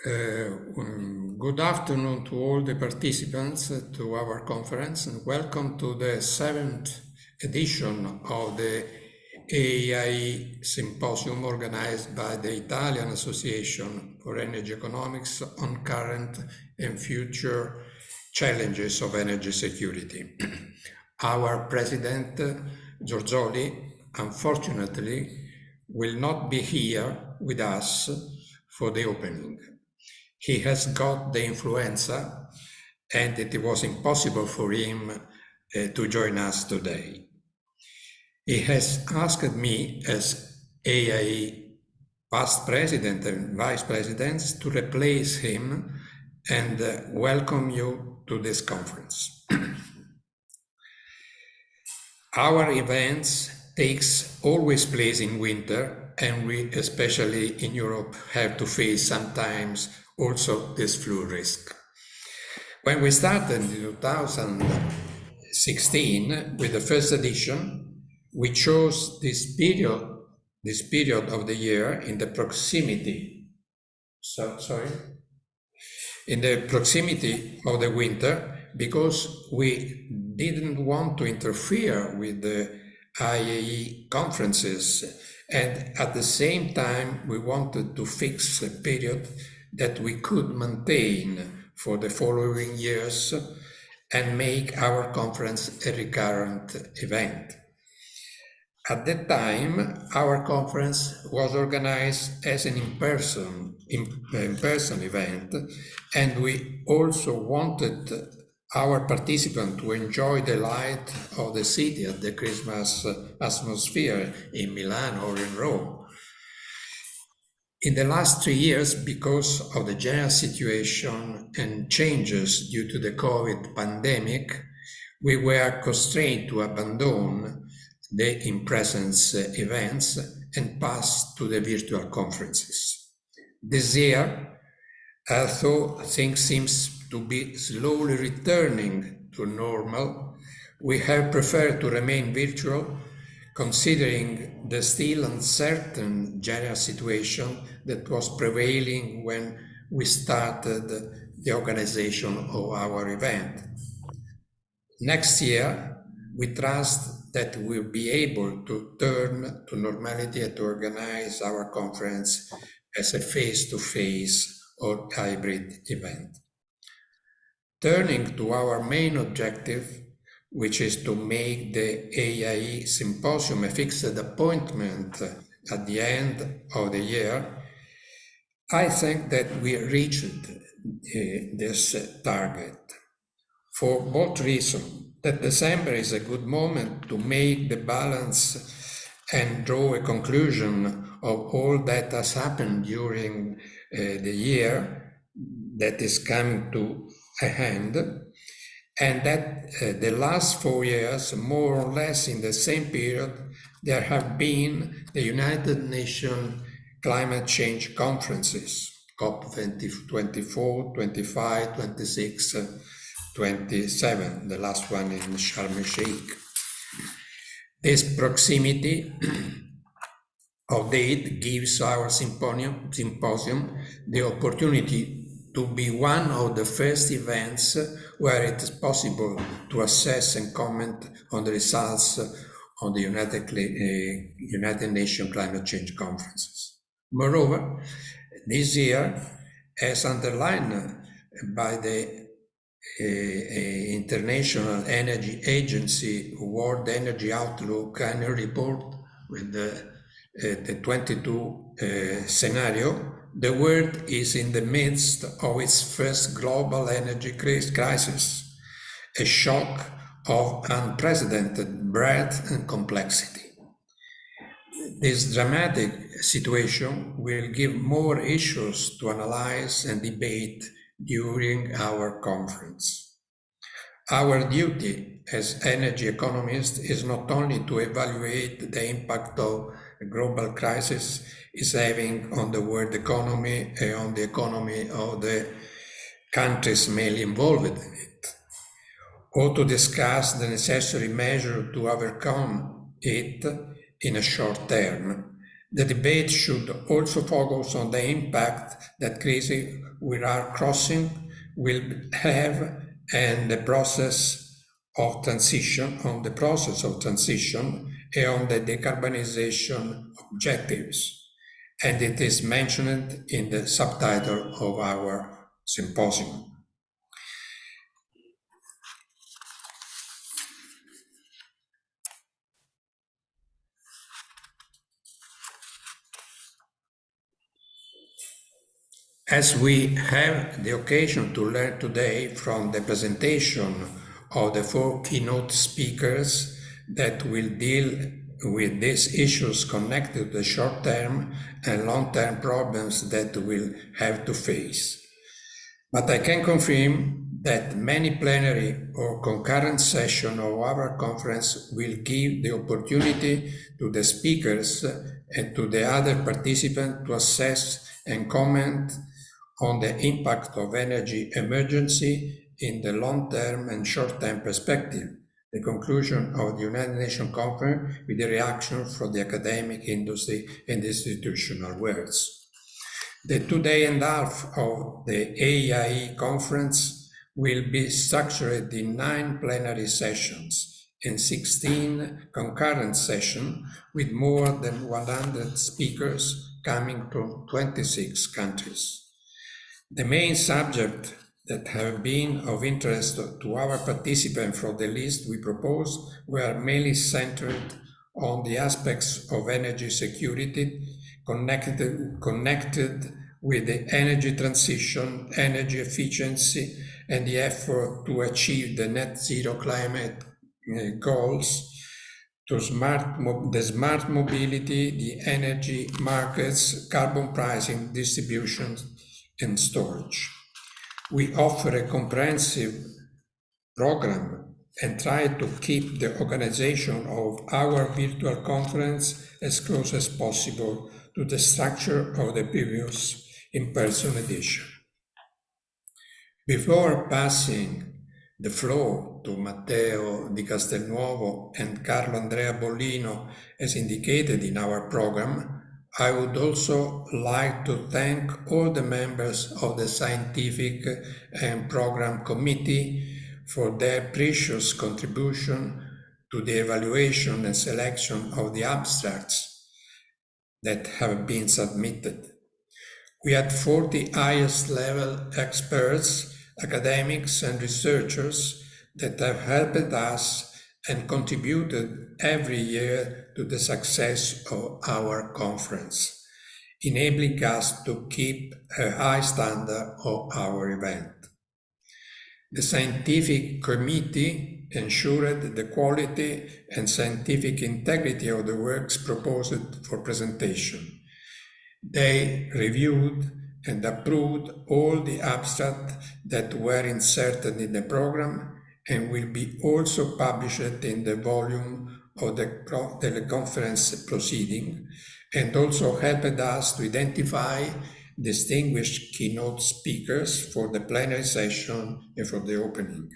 Good afternoon to all the participants to our conference, and welcome to the 7th edition of the AIEE Symposium organized by the Italian Association for Energy Economics on current and future challenges of energy security. Our president, Giorgioli, unfortunately, will not be here with us for the opening. He has got the influenza and it was impossible for him to join us today. He has asked me as AIEE past president and vice presidents to replace him and welcome you to this conference. Our events takes always place in winter, and we, especially in Europe, have to face sometimes also this flu risk. When we started in 2016 with the first edition, we chose this period of the year in the proximity of the winter, because we didn't want to interfere with the AIEE conferences, and at the same time we wanted to fix a period that we could maintain for the following years and make our conference a recurrent event. At that time, our conference was organized as an in-person event, and we also wanted our participants to enjoy the light of the city at the Christmas atmosphere in Milan or in Rome. In the last 3 years, because of the general situation and changes due to the COVID pandemic, we were constrained to abandon the in-presence events and pass to the virtual conferences. This year, although things seem to be slowly returning to normal, we have preferred to remain virtual, considering the still uncertain general situation that was prevailing when we started the organization of our event. Next year, we trust that we'll be able to turn to normality and to organize our conference as a face-to-face or hybrid event. Turning to our main objective, which is to make the AIEE Symposium a fixed appointment at the end of the year, I think that we reached this target for both reasons. That December is a good moment to make the balance and draw a conclusion of all that has happened during the year that is coming to a end, and that the last 4 years, more or less in the same period, there have been the United Nations climate change conferences, COP24, 25, 26, 27, the last one in Sharm el-Sheikh. This proximity of date gives our symposium the opportunity to be one of the first events where it is possible to assess and comment on the results of the United Nations climate change conferences. Moreover, this year, as underlined by the International Energy Agency World Energy Outlook annual report with the 22 scenario, the world is in the midst of its first global energy crisis, a shock of unprecedented breadth and complexity. This dramatic situation will give more issues to analyze and debate during our conference. Our duty as energy economists is not only to evaluate the impact of a global crisis is having on the world economy and on the economy of the countries mainly involved in it, or to discuss the necessary measure to overcome it in a short term, The debate should also focus on the impact that crisis we are crossing will have and the process of transition, and on the decarbonization objectives. And it is mentioned in the subtitle of our symposium. As we have the occasion to learn today from the presentation of the 4 keynote speakers that will deal with these issues connected to the short-term and long-term problems that we'll have to face. But I can confirm that many plenary or concurrent sessions of our conference will give the opportunity to the speakers and to the other participants to assess and comment on the impact of energy emergency in the long-term and short-term perspective, the conclusion of the United Nations Conference with the reaction from the academic, industry, and institutional worlds. The 2 day and a half of the AIEE conference will be structured in 9 plenary sessions and 16 concurrent sessions with more than 100 speakers coming from 26 countries. The main subjects that have been of interest to our participants from the list we proposed were mainly centered on the aspects of energy security connected with the energy transition, energy efficiency, and the effort to achieve the net zero climate goals, to the smart mobility, the energy markets, carbon pricing, distribution, and storage. We offer a comprehensive program and try to keep the organization of our virtual conference as close as possible to the structure of the previous in-person edition. Before passing the floor to Matteo di Castelnuovo and Carlo Andrea Bollino, as indicated in our program, I would also like to thank all the members of the Scientific and Program Committee for their precious contribution to the evaluation and selection of the abstracts that have been submitted. We had 40 highest level experts, academics and researchers that have helped us and contributed every year to the success of our conference, enabling us to keep a high standard of our event. The scientific committee ensured the quality and scientific integrity of the works proposed for presentation. They reviewed and approved all the abstracts that were inserted in the program and will be also published in the volume of the conference proceeding, and also helped us to identify distinguished keynote speakers for the plenary session and for the opening.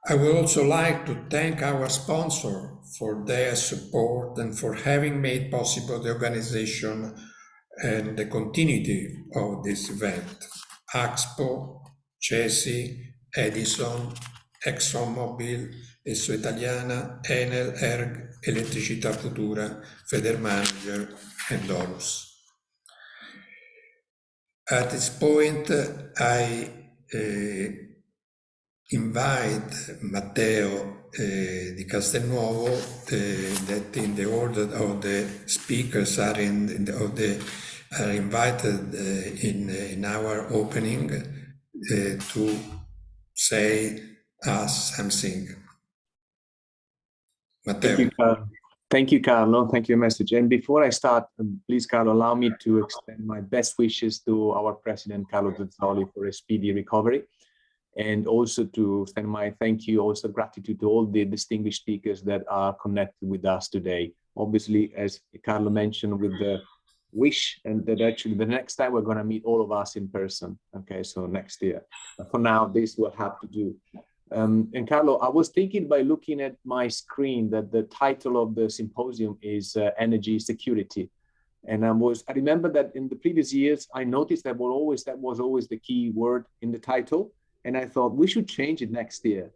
I would also like to thank our sponsor for their support and for having made possible the organization and the continuity of this event. Expo, CESI, Edison, ExxonMobil, Esso Italiana, Enel, ERG, Elettricità Futura, Federmanager, and Dolus. At this point, I invite Matteo di Castelnuovo, that in the order of the speakers are invited in our opening to say us something. Matteo. Thank you, Carlo. Thank you, message. And before I start, please, Carlo, allow me to extend my best wishes to our President, Carlo for a speedy recovery. And also to extend my thank you, also gratitude to all the distinguished speakers that are connected with us today. Obviously, as Carlo mentioned, with the wish and that actually the next time we're going to meet all of us in person. Okay, so next year. But for now, this will have to do. And Carlo, I was thinking by looking at my screen that the title of the symposium is Energy Security. And I remember that in the previous years, I noticed that was always the key word in the title. And I thought we should change it next year.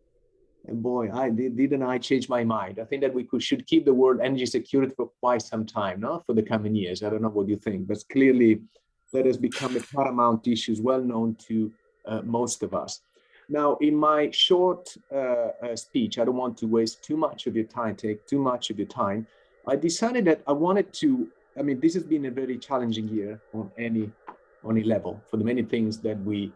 And boy, didn't I change my mind. I think that we should keep the word energy security for quite some time, not for the coming years. I don't know what you think, but clearly that has become a paramount issue, well known to most of us. Now, in my short speech, I don't want to waste too much of your time, take too much of your time. I decided that I wanted to, I mean, this has been a very challenging year on any level for the many things that we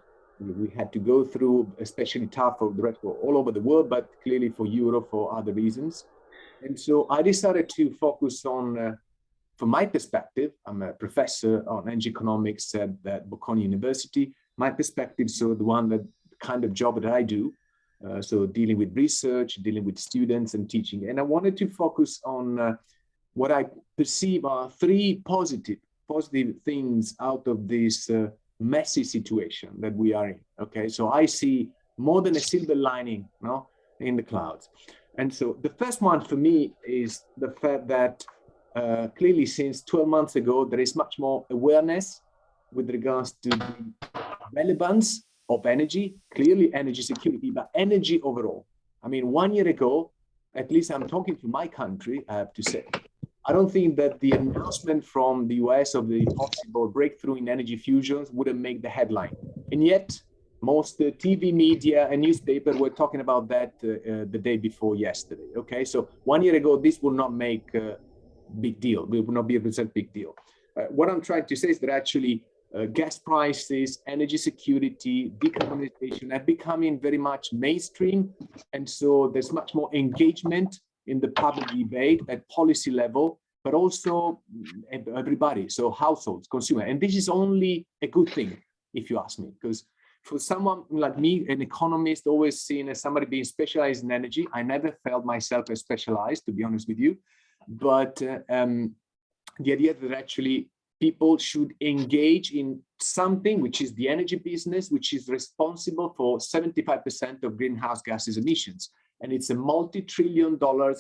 had to go through, especially tough for the rest of all over the world, but clearly for Europe for other reasons. And so I decided to focus on, from my perspective, I'm a professor on energy economics at Bocconi University. My perspective, so the kind of job that I do, so dealing with research, dealing with students and teaching. And I wanted to focus on what I perceive are three positive things out of this messy situation that we are in. Okay, so I see more than a silver lining, no, in the clouds. And so the first one for me is the fact that clearly since 12 months ago, there is much more awareness with regards to the relevance of energy, clearly energy security, but energy overall. I mean, 1 year ago, at least I'm talking to my country, I have to say, I don't think that the announcement from the US of the possible breakthrough in energy fusions wouldn't make the headline. And yet, most TV media and newspaper were talking about that the day before yesterday. Okay, so 1 year ago, this would not make a big deal. It would not be a big deal. What I'm trying to say is that actually gas prices, energy security, decarbonization are becoming very much mainstream. And so there's much more engagement in the public debate at policy level, but also everybody, so households, consumer. And this is only a good thing, if you ask me, because for someone like me, an economist, always seen as somebody being specialized in energy, I never felt myself as specialized, to be honest with you. But the idea that actually people should engage in something which is the energy business, which is responsible for 75% of greenhouse gases emissions. And it's a multi-trillion-dollar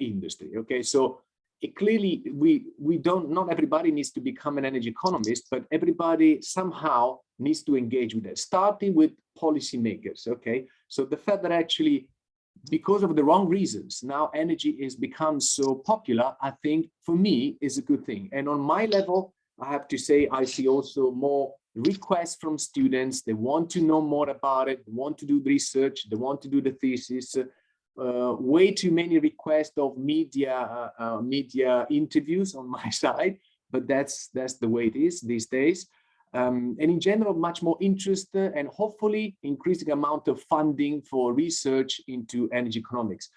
industry. Okay, so clearly not everybody needs to become an energy economist, but everybody somehow needs to engage with it, starting with policymakers. Okay, so the fact that actually, because of the wrong reasons, now energy is become so popular, I think for me is a good thing. And on my level, I have to say, I see also more requests from students. They want to know more about it, they want to do the research, they want to do the thesis. Way too many requests of media interviews on my side, but that's the way it is these days. And in general, much more interest and hopefully increasing amount of funding for research into energy economics.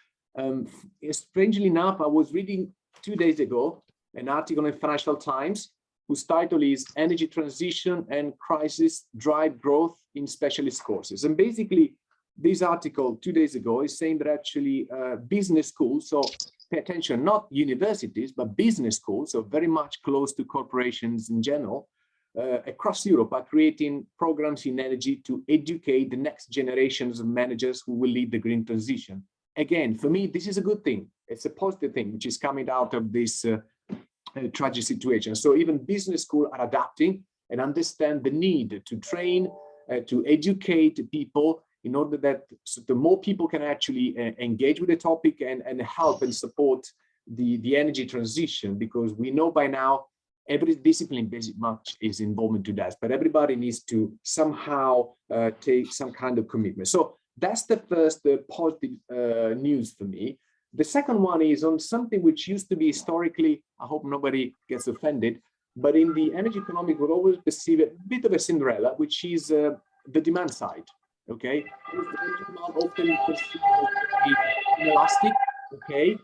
Strangely enough, I was reading 2 days ago an article in Financial Times whose title is Energy Transition and Crisis Drive Growth in Specialist Courses. And basically, this article 2 days ago is saying that actually business schools, so pay attention, not universities, but business schools, so very much close to corporations in general, across Europe are creating programs in energy to educate the next generations of managers who will lead the green transition. Again, for me, this is a good thing. It's a positive thing, which is coming out of this tragic situation. So even business schools are adapting and understand the need to train, to educate people in order that the more people can actually engage with the topic and help and support the energy transition, because we know by now every discipline basic much is involved into that, but everybody needs to somehow take some kind of commitment. So that's the first positive news for me. The second one is on something which used to be historically, I hope nobody gets offended, but in the energy economic, we'll always perceive a bit of a Cinderella, which is the demand side. Okay, often perceived as inelastic. Okay,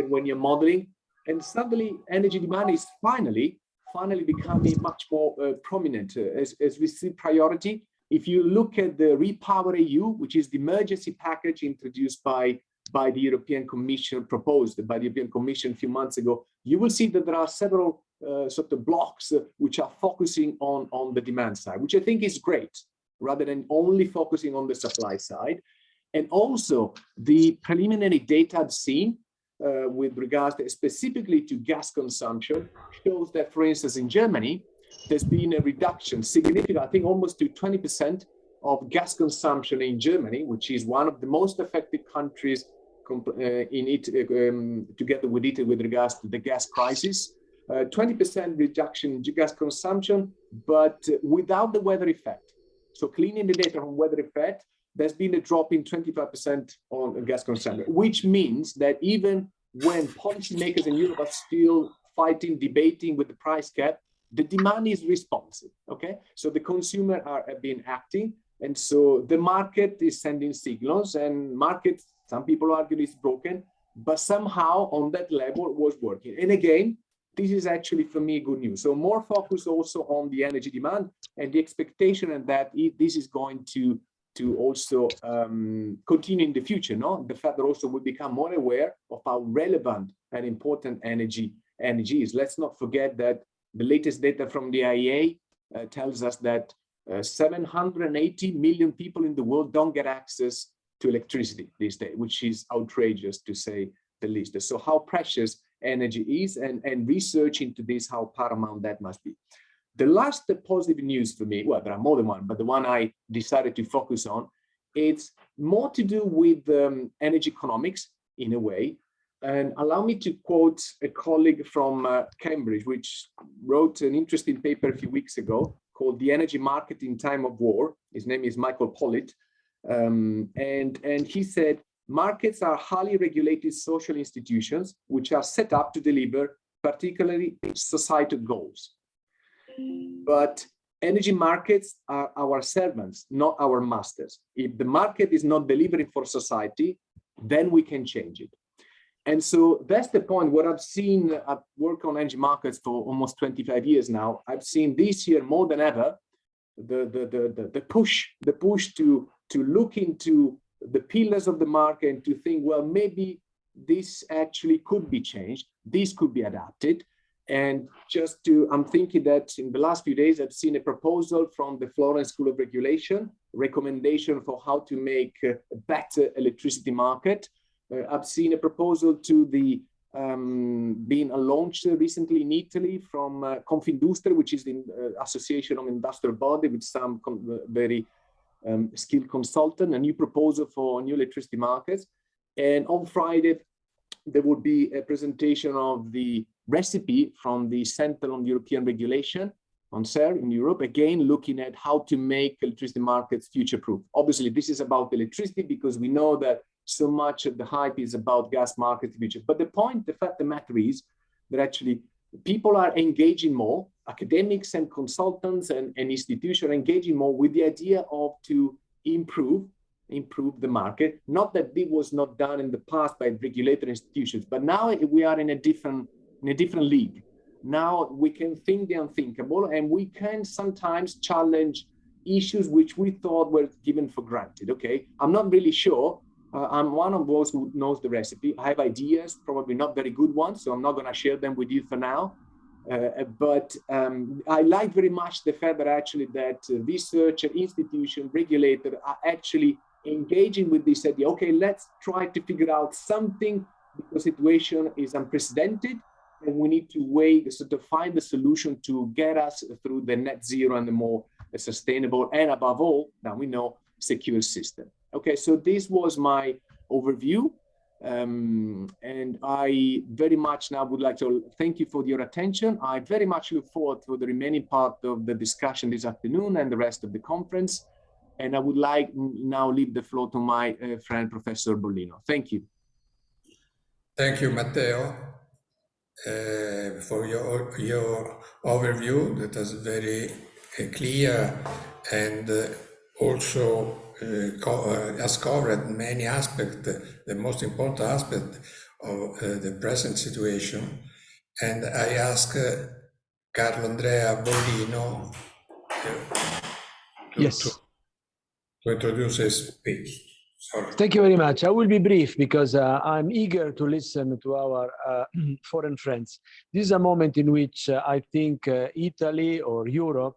when you're modeling, and suddenly energy demand is finally becoming much more prominent as we see priority. If you look at the Repower EU, which is the emergency package introduced by the European Commission, proposed by the European Commission a few months ago, you will see that there are several sort of blocks which are focusing on the demand side, which I think is great, rather than only focusing on the supply side. And also the preliminary data I've seen with regards specifically to gas consumption shows that, for instance, in Germany, there's been a reduction, significant, I think almost to 20% of gas consumption in Germany, which is one of the most affected countries in it, together with Italy with regards to the gas crisis. 20% reduction in gas consumption, but without the weather effect. So cleaning the data from weather effect, there's been a drop in 25% on gas consumption, which means that even when policymakers in Europe are still fighting, debating with the price cap, the demand is responsive, okay? So the consumer have been acting, and so the market is sending signals, and market, some people argue it's broken, but somehow on that level it was working. And again, this is actually for me good news. So more focus also on the energy demand and the expectation and that this is going to also continue in the future, no? The fact that also we become more aware of how relevant and important energy is. Let's not forget that the latest data from the AIEE tells us that 780 million people in the world don't get access to electricity these days, which is outrageous to say the least. So how precious energy is, and research into this, how paramount that must be. The last positive news for me, well, there are more than one, but the one I decided to focus on, it's more to do with energy economics in a way. And allow me to quote a colleague from Cambridge, which wrote an interesting paper a few weeks ago called The Energy Market in Time of War. His name is Michael Pollitt. And he said, markets are highly regulated social institutions which are set up to deliver particularly societal goals. But energy markets are our servants, not our masters. If the market is not delivering for society, then we can change it. And so that's the point. What I've seen, I've worked on energy markets for almost 25 years now. I've seen this year more than ever the push to look into the pillars of the market and to think, well, maybe this actually could be changed, this could be adapted. And just to, I'm thinking that in the last few days, I've seen a proposal from the Florence School of Regulation, recommendation for how to make a better electricity market. I've seen a proposal to the being launched recently in Italy from Confindustria, which is the Association of Industrial Body with some very skilled consultant, a new proposal for new electricity markets. And on Friday, there would be a presentation of the recipe from the Center on European Regulation on CER in Europe, again, looking at how to make electricity markets future-proof. Obviously, this is about electricity because we know that so much of the hype is about gas market future. But the point, the fact of the matter is that actually people are engaging more, academics and consultants and institutions are engaging more with the idea of to improve the market. Not that this was not done in the past by regulatory institutions, but now we are in a different league. Now we can think the unthinkable, and we can sometimes challenge issues which we thought were given for granted. Okay, I'm not really sure. I'm one of those who knows the recipe. I have ideas, probably not very good ones, so I'm not going to share them with you for now. But I like very much the fact that actually that research institution, regulator are actually engaging with this idea. Okay, let's try to figure out something. The situation is unprecedented, and we need to to find the solution to get us through the net zero and the more sustainable and above all, now we know, secure system. Okay, so this was my overview. And I very much now would like to thank you for your attention. I very much look forward to the remaining part of the discussion this afternoon and the rest of the conference. And I would like now leave the floor to my friend, Professor Bollino. Thank you. Thank you, Matteo, for your overview. That was very clear and also has covered many aspects, the most important aspect of the present situation. And I ask Carlo Andrea Bollino to introduce his speech. Sorry. Thank you very much. I will be brief because I'm eager to listen to our foreign friends. This is a moment in which I think Italy or Europe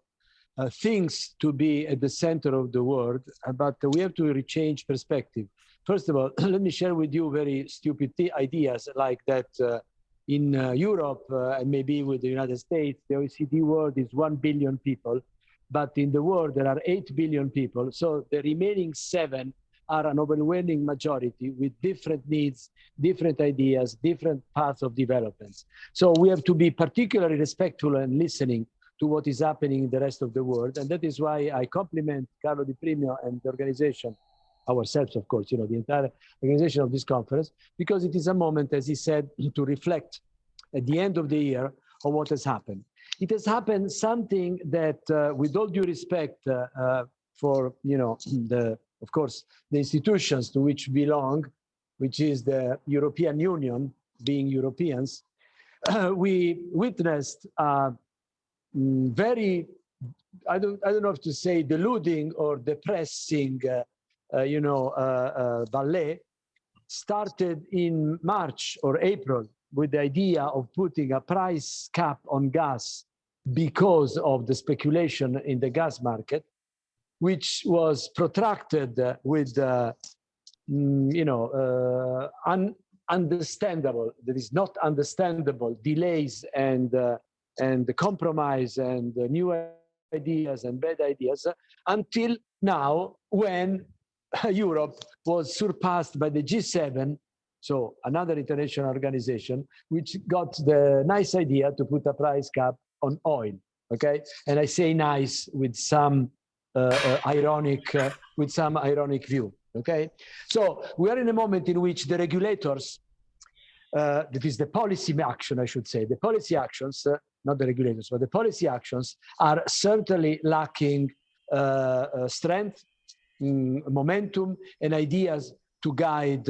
thinks to be at the center of the world, but we have to rechange perspective. First of all, let me share with you very stupid ideas like that in Europe and maybe with the United States, the OECD world is 1 billion people, but in the world there are 8 billion people. So the remaining 7 are an overwhelming majority with different needs, different ideas, different paths of developments. So we have to be particularly respectful and listening to what is happening in the rest of the world. And that is why I compliment Carlo Di Primio and the organization, ourselves, of course, you know, the entire organization of this conference, because it is a moment, as he said, to reflect at the end of the year on what has happened. It has happened something that, with all due respect for, you know, of course, the institutions to which we belong, which is the European Union, being Europeans, we witnessed very, I don't know if to say deluding or depressing, ballet, started in March or April with the idea of putting a price cap on gas because of the speculation in the gas market, which was protracted with, understandable, that is not understandable delays and the compromise and the new ideas and bad ideas until now, when Europe was surpassed by the G7, so another international organization, which got the nice idea to put a price cap on oil. Okay, and I say nice with some ironic view. Okay, so we are in a moment in which the regulators, that is the policy action, I should say, the policy actions, not the regulators, but the policy actions are certainly lacking strength, momentum, and ideas to guide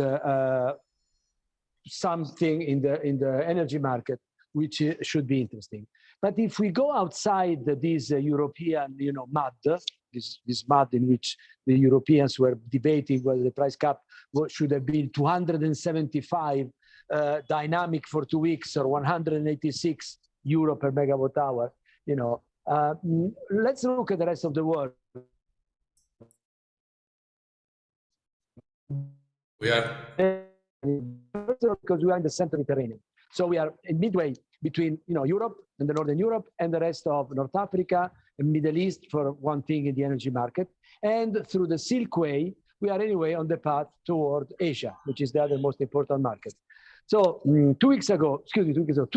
something in the energy market, which should be interesting. But if we go outside this European, mud, this mud in which the Europeans were debating whether the price cap should have been 275 dynamic for 2 weeks or 186 euro per megawatt hour, let's look at the rest of the world. We are because we are in the center Mediterranean. So we are in midway between Europe and the Northern Europe and the rest of North Africa and Middle East for one thing in the energy market. And through the Silk Way, we are anyway on the path toward Asia, which is the other most important market. So 2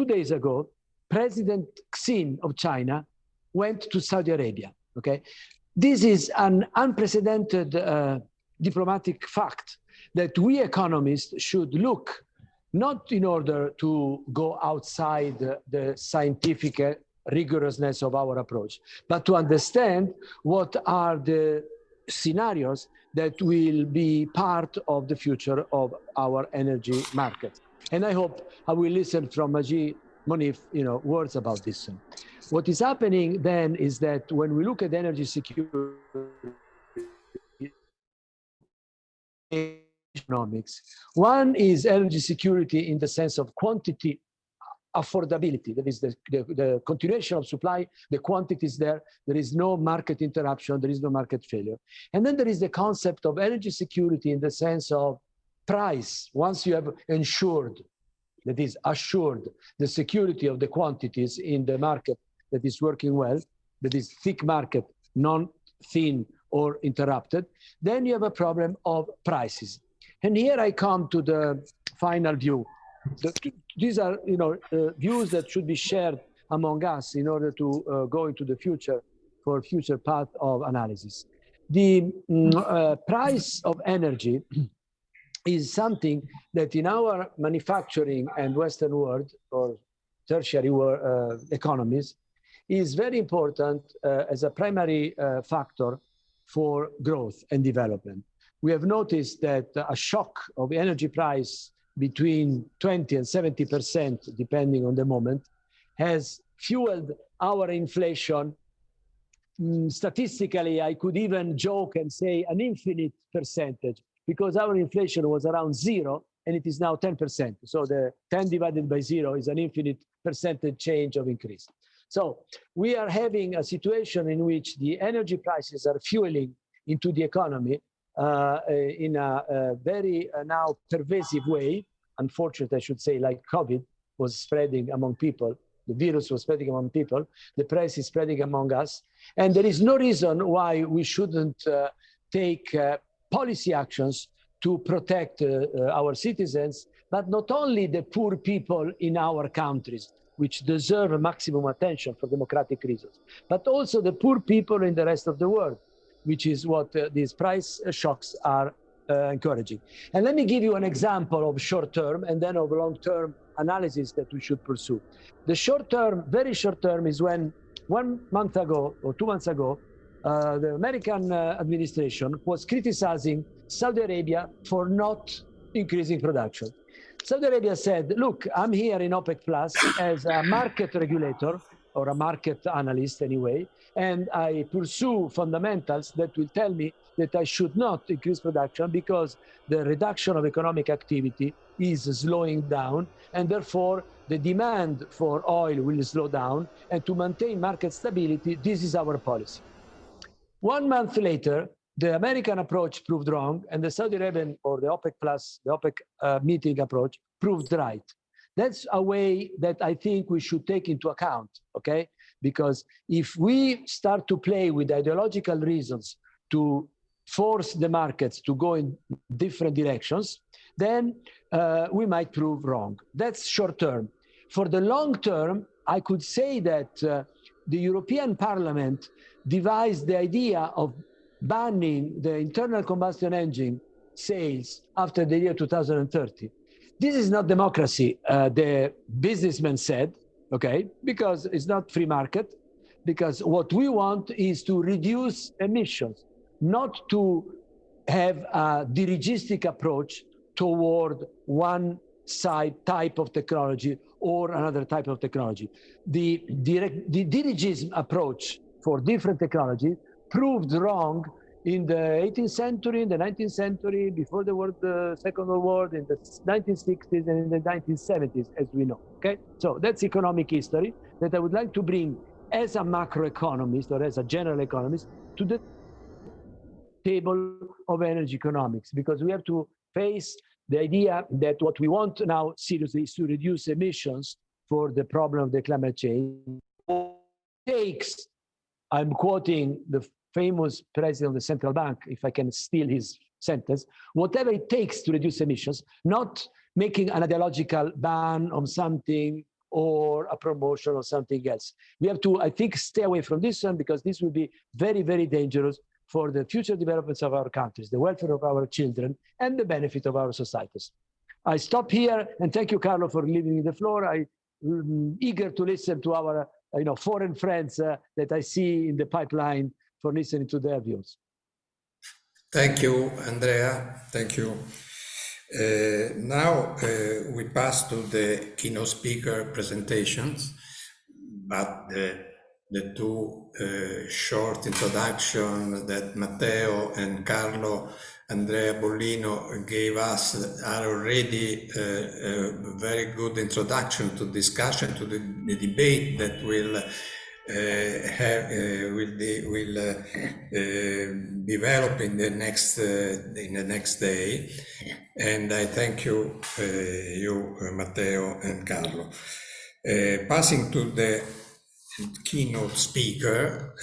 days ago, President Xi of China went to Saudi Arabia. Okay, this is an unprecedented diplomatic fact that we economists should look not in order to go outside the scientific rigorousness of our approach, but to understand what are the scenarios that will be part of the future of our energy market. And I hope I will listen from Majid, Moneef, words about this. What is happening then is that when we look at energy security, economics, one is energy security in the sense of quantity affordability, that is the continuation of supply, the quantity is there is no market interruption, there is no market failure. And then there is the concept of energy security in the sense of price. Once you have ensured, that is assured, the security of the quantities in the market that is working well, that is thick market, non-thin or interrupted, then you have a problem of prices. And here I come to the final view. These are views that should be shared among us in order to go into the future for future path of analysis. The price of energy is something that in our manufacturing and Western world or tertiary economies is very important as a primary factor for growth and development. We have noticed that a shock of energy price between 20 and 70%, depending on the moment, has fueled our inflation. Statistically, I could even joke and say an infinite percentage, because our inflation was around 0 and it is now 10%. So the 10 divided by 0 is an infinite percentage change of increase. So we are having a situation in which the energy prices are fueling into the economy in a very now pervasive way. Unfortunately, I should say, like COVID was spreading among people, the virus was spreading among people, the press is spreading among us, and there is no reason why we shouldn't take policy actions to protect our citizens, but not only the poor people in our countries, which deserve maximum attention for democratic reasons, but also the poor people in the rest of the world, which is what these price shocks are encouraging. And let me give you an example of short-term and then of long-term analysis that we should pursue. The short-term, very short-term, is when 1 month ago or 2 months ago, the American administration was criticizing Saudi Arabia for not increasing production. Saudi Arabia said, look, I'm here in OPEC Plus as a market regulator or a market analyst anyway, and I pursue fundamentals that will tell me that I should not increase production because the reduction of economic activity is slowing down, and therefore the demand for oil will slow down, and to maintain market stability, this is our policy. 1 month later, the American approach proved wrong, and the Saudi Arabian or the OPEC Plus, the OPEC meeting approach proved right. That's a way that I think we should take into account, okay? Because if we start to play with ideological reasons to force the markets to go in different directions, then we might prove wrong. That's short term. For the long term, I could say that the European Parliament devised the idea of banning the internal combustion engine sales after the year 2030. This is not democracy, the businessmen said, okay, because it's not free market, because what we want is to reduce emissions, not to have a dirigistic approach toward one side type of technology or another type of technology. The dirigism approach for different technologies proved wrong in the 18th century, in the 19th century, before the Second World War, in the 1960s and in the 1970s, as we know, okay? So that's economic history that I would like to bring as a macroeconomist or as a general economist to the table of energy economics, because we have to face the idea that what we want now seriously is to reduce emissions for the problem of the climate change. Takes, I'm quoting the famous president of the central bank, if I can steal his sentence, whatever it takes to reduce emissions, not making an ideological ban on something or a promotion or something else. We have to, I think, stay away from this one, because this will be very, very dangerous for the future developments of our countries, the welfare of our children, and the benefit of our societies. I stop here, and thank you, Carlo, for leaving me the floor. I'm eager to listen to our foreign friends that I see in the pipeline for listening to their views. Thank you, Andrea. Thank you. Now we pass to the keynote speaker presentations, but the two short introduction that Matteo and Carlo, Andrea, Bollino gave us are already a very good introduction to discussion, to the debate that will develop in the next day, and I thank you, Matteo and Carlo. Passing to the keynote speaker,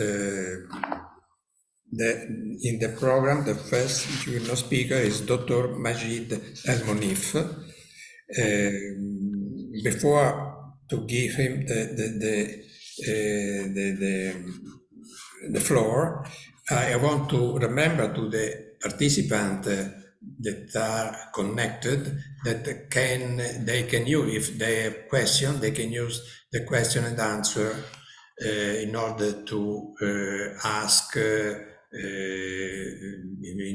in the program, the first keynote speaker is Dr. Majid Al-Moneef. Before to give him the floor, I want to remember to the participants that are connected that they can use, if they have questions, they can use the question and answer in order to ask in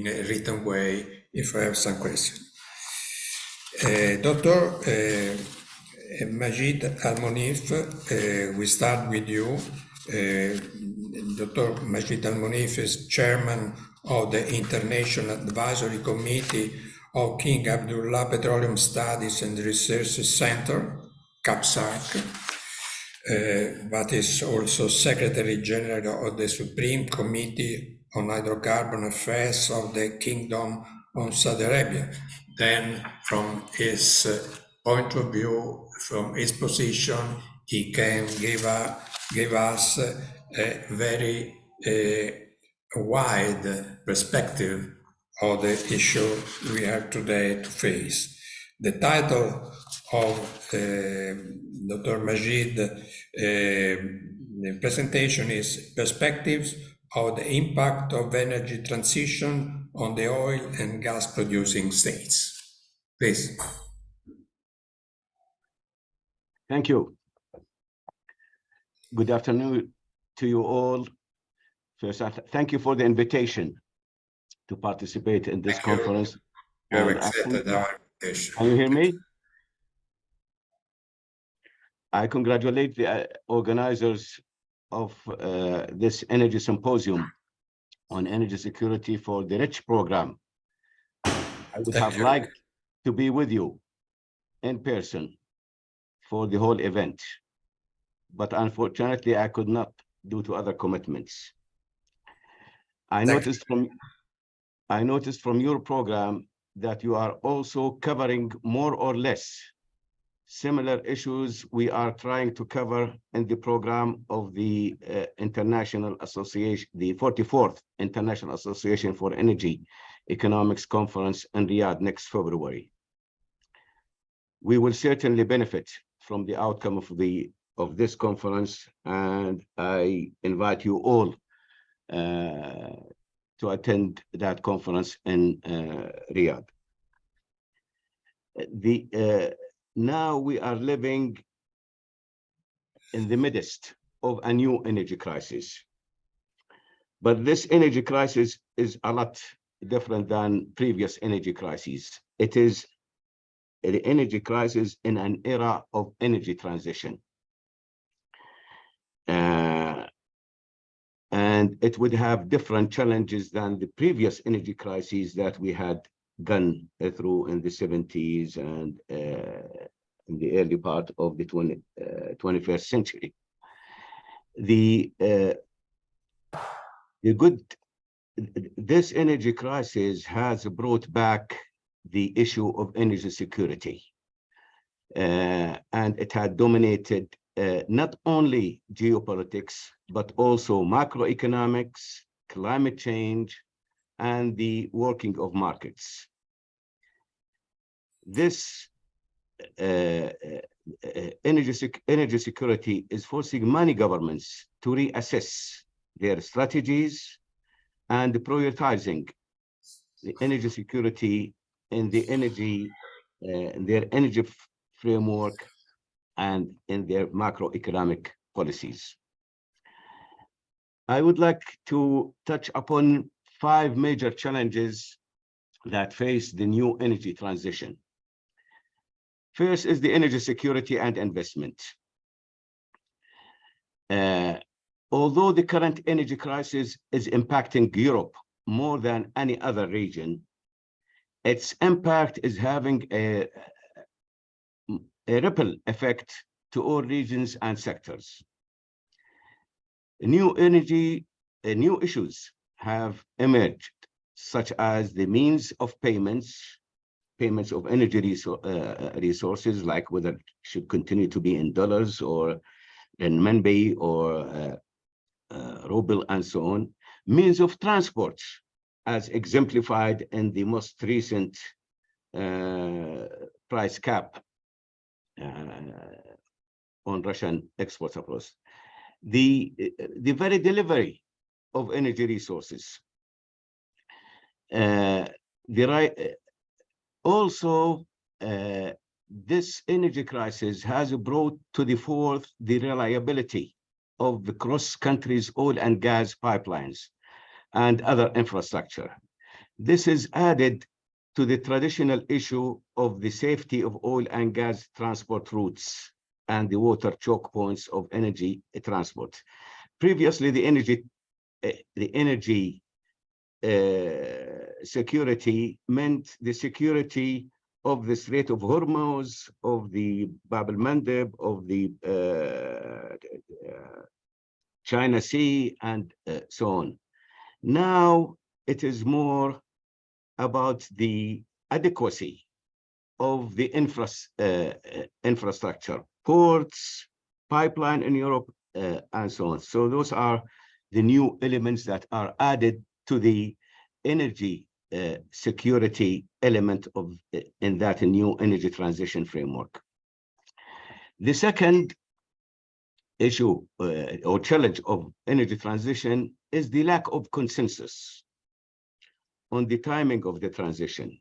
a written way if I have some questions. Dr. Majid Al-Moneef, we start with you. Dr. Majid Al-Moneef is chairman of the International Advisory Committee of King Abdullah Petroleum Studies and Research Center, KAPSARC, but is also Secretary General of the Supreme Committee on hydrocarbon affairs of the Kingdom of Saudi Arabia. Then from his point of view, from his position, he can give us a very wide perspective of the issue we have today to face. The title of Dr. Majid presentation is Perspectives of the Impact of Energy Transition on the Oil and Gas Producing States. Please. Thank you. Good afternoon to you all. First, thank you for the invitation to participate in this conference. You have accepted our invitation. Can you hear me? I congratulate the organizers of this energy symposium on energy security for the RICH program. I would have liked to be with you in person for the whole event, but unfortunately I could not due to other commitments. I noticed from your program that you are also covering more or less similar issues we are trying to cover in the program of the International Association, the 44th International Association for Energy Economics Conference in Riyadh next February. We will certainly benefit from the outcome of this conference, and I invite you all to attend that conference in Riyadh. Now we are living in the midst of a new energy crisis. But this energy crisis is a lot different than previous energy crises. It is the energy crisis in an era of energy transition. And it would have different challenges than the previous energy crises that we had gone through in the 70s and in the early part of the 21st century. This energy crisis has brought back the issue of energy security. And it had dominated not only geopolitics, but also macroeconomics, climate change, and the working of markets. This energy security is forcing many governments to reassess their strategies and prioritizing the energy security in the in their energy framework and in their macroeconomic policies. I would like to touch upon 5 major challenges that face the new energy transition. First is the energy security and investment. Although the current energy crisis is impacting Europe more than any other region, its impact is having a ripple effect to all regions and sectors. New issues have emerged, such as the means of payments of energy resources, like whether it should continue to be in dollars or in renminbi or ruble and so on. Means of transport, as exemplified in the most recent price cap on Russian exports across. The very delivery of energy resources. Also, this energy crisis has brought to the fore the reliability of the cross-country's oil and gas pipelines and other infrastructure. This is added to the traditional issue of the safety of oil and gas transport routes and the water choke points of energy transport. Previously, the energy security meant the security of the Strait of Hormuz, of the Bab el-Mandeb, of the China Sea, and so on. Now it is more about the adequacy of the infrastructure, ports, pipeline in Europe, and so on. So those are the new elements that are added to the energy security element of in that new energy transition framework. The second issue or challenge of energy transition is the lack of consensus on the timing of the transition,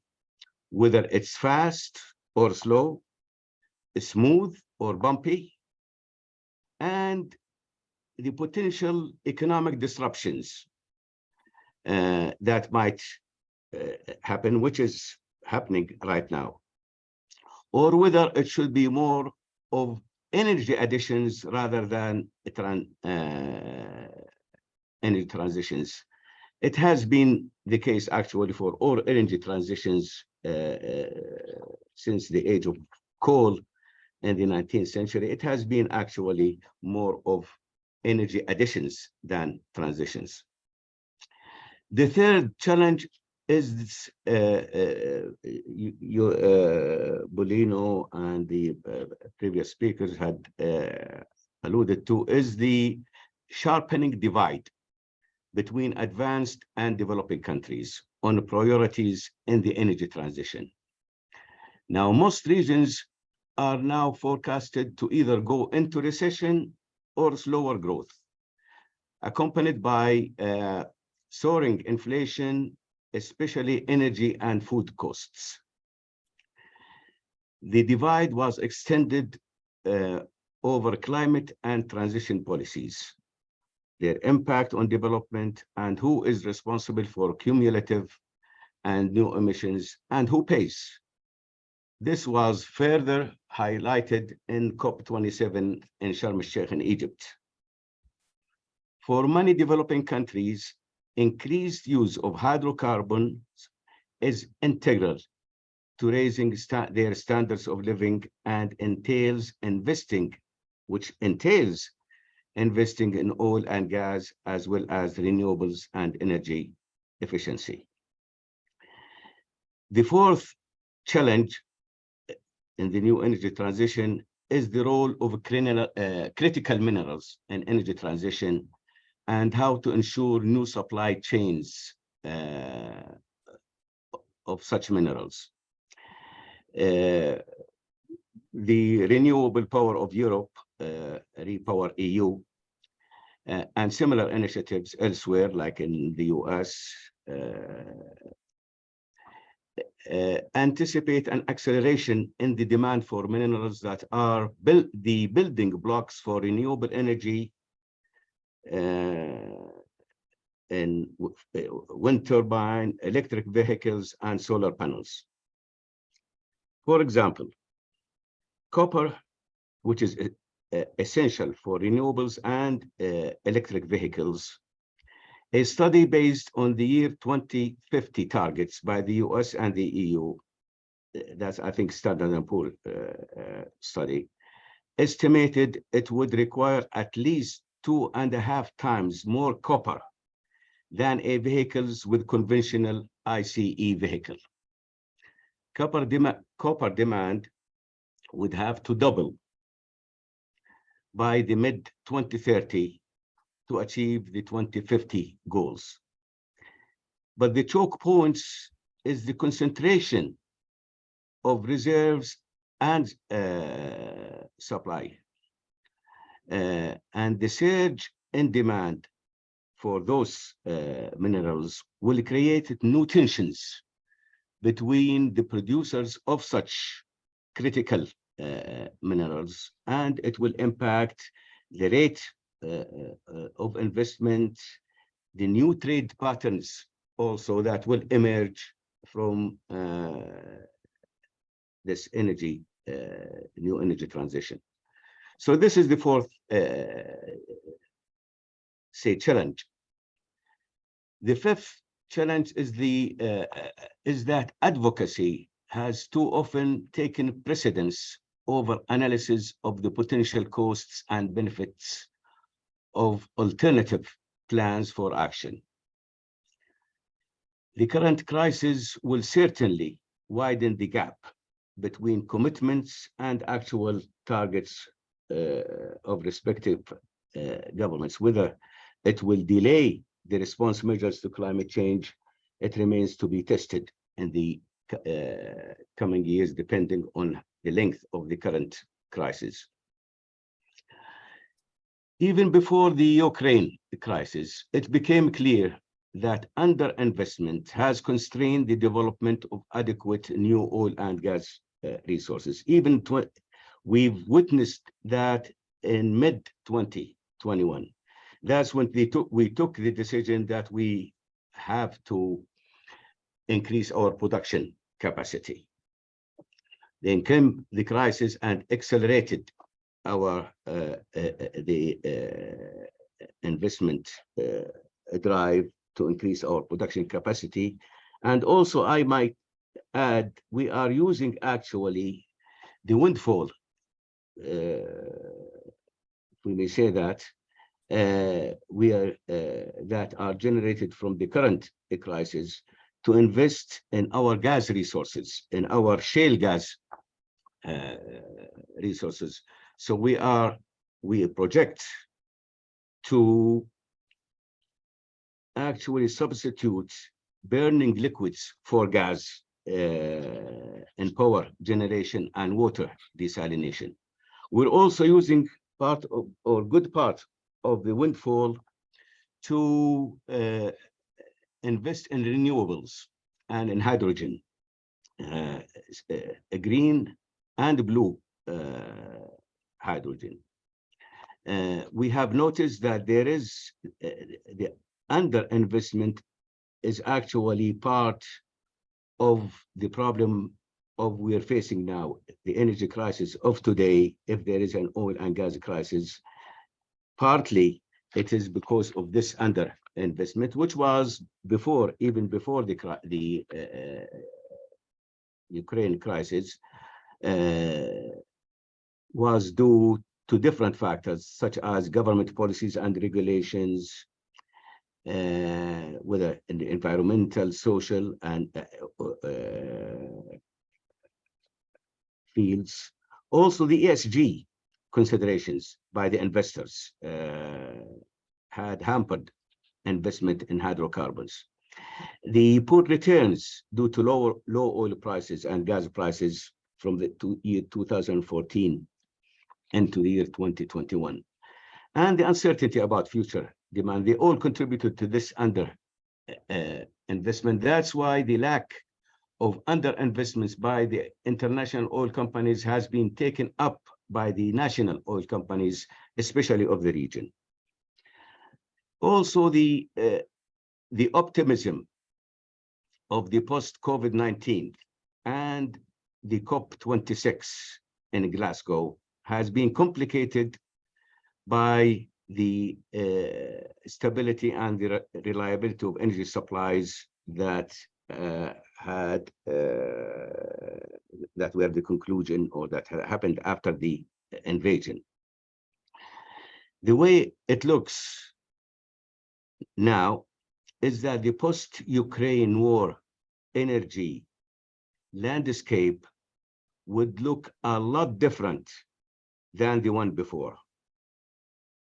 whether it's fast or slow, smooth or bumpy, and the potential economic disruptions that might happen, which is happening right now, or whether it should be more of energy additions rather than energy transitions. It has been the case actually for all energy transitions since the age of coal in the 19th century. It has been actually more of energy additions than transitions. The third challenge is Bollino and the previous speakers had alluded to, is the sharpening divide between advanced and developing countries on priorities in the energy transition. Now, most regions are now forecasted to either go into recession or slower growth, accompanied by soaring inflation, especially energy and food costs. The divide was extended over climate and transition policies, their impact on development, and who is responsible for cumulative and new emissions, and who pays. This was further highlighted in COP27 in Sharm el-Sheikh in Egypt. For many developing countries, increased use of hydrocarbons is integral to raising their standards of living and entails investing in oil and gas, as well as renewables and energy efficiency. The fourth challenge in the new energy transition is the role of critical minerals in energy transition and how to ensure new supply chains of such minerals. The Renewable Power of Europe, Repower EU, and similar initiatives elsewhere, like in the US, anticipate an acceleration in the demand for minerals that are the building blocks for renewable energy in wind turbine, electric vehicles, and solar panels. For example, copper, which is essential for renewables and electric vehicles. A study based on the year 2050 targets by the US and the EU, that's I think Standard & Poor's study, estimated it would require at least 2.5 times more copper than a vehicles with conventional ICE vehicle. Copper demand would have to double by the mid-2030 to achieve the 2050 goals. But the choke points is the concentration of reserves and supply. And the surge in demand for those minerals will create new tensions between the producers of such critical minerals, and it will impact the rate of investment, the new trade patterns also that will emerge from this new energy transition. So this is the fourth, challenge. The fifth challenge is that advocacy has too often taken precedence over analysis of the potential costs and benefits of alternative plans for action. The current crisis will certainly widen the gap between commitments and actual targets of respective governments. Whether it will delay the response measures to climate change, it remains to be tested in the coming years, depending on the length of the current crisis. Even before the Ukraine crisis, it became clear that underinvestment has constrained the development of adequate new oil and gas resources. Even we've witnessed that in mid-2021. That's when we took the decision that we have to increase our production capacity. Then came the crisis and accelerated our investment drive to increase our production capacity. And also, I might add, we are using actually the windfall, if we may say that, that are generated from the current crisis to invest in our gas resources, in our shale gas resources. So we project to actually substitute burning liquids for gas in power generation and water desalination. We're also using part of, or good part of the windfall to invest in renewables and in hydrogen, green and blue hydrogen. We have noticed that there is the underinvestment is actually part of the problem of we're facing now, the energy crisis of today. If there is an oil and gas crisis, partly it is because of this underinvestment, which was before, even before the Ukraine crisis, was due to different factors, such as government policies and regulations, whether in the environmental, social, and fields. Also, the ESG considerations by the investors had hampered investment in hydrocarbons. The poor returns due to low oil prices and gas prices from the year 2014 into the year 2021, and the uncertainty about future demand, they all contributed to this investment. That's why the lack of underinvestments by the international oil companies has been taken up by the national oil companies, especially of the region. Also, the optimism of the post-COVID-19 and the COP26 in Glasgow has been complicated by the stability and the reliability of energy supplies that were the conclusion, or that had happened after the invasion. The way it looks now is that the post-Ukraine war energy landscape would look a lot different than the one before,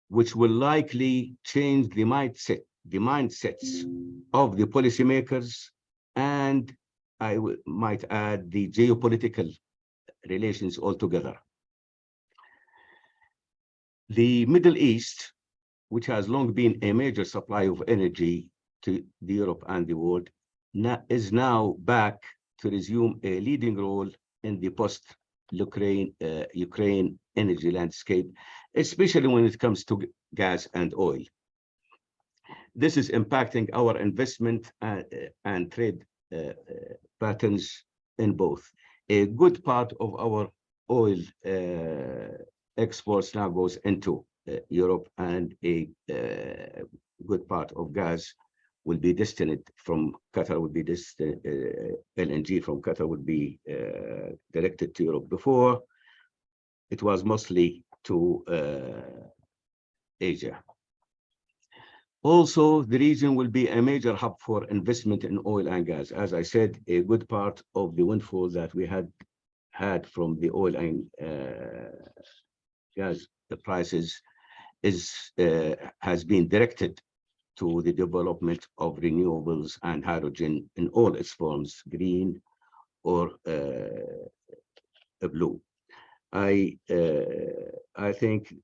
which will likely change the mindsets of the policymakers, and I might add the geopolitical relations altogether. The Middle East, which has long been a major supply of energy to Europe and the world, is now back to resume a leading role in the post-Ukraine energy landscape, especially when it comes to gas and oil. This is impacting our investment and trade patterns in both. A good part of our oil exports now goes into Europe, and a good part of gas will be destined from Qatar, would be destined, LNG from Qatar would be directed to Europe. Before, it was mostly to Asia. Also, the region will be a major hub for investment in oil and gas. As I said, a good part of the windfall that we had from the oil and gas prices has been directed to the development of renewables and hydrogen in all its forms, green or blue. I think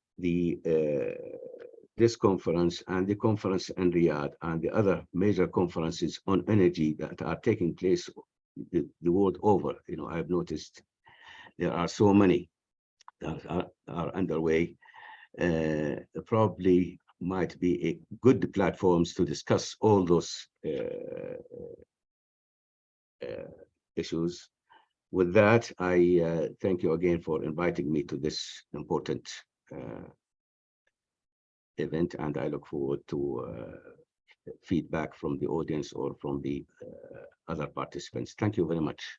this conference and the conference in Riyadh and the other major conferences on energy that are taking place the world over, you know, I've noticed there are so many that are underway, probably might be a good platforms to discuss all those issues. With that, I thank you again for inviting me to this important event, and I look forward to feedback from the audience or from the other participants. Thank you very much.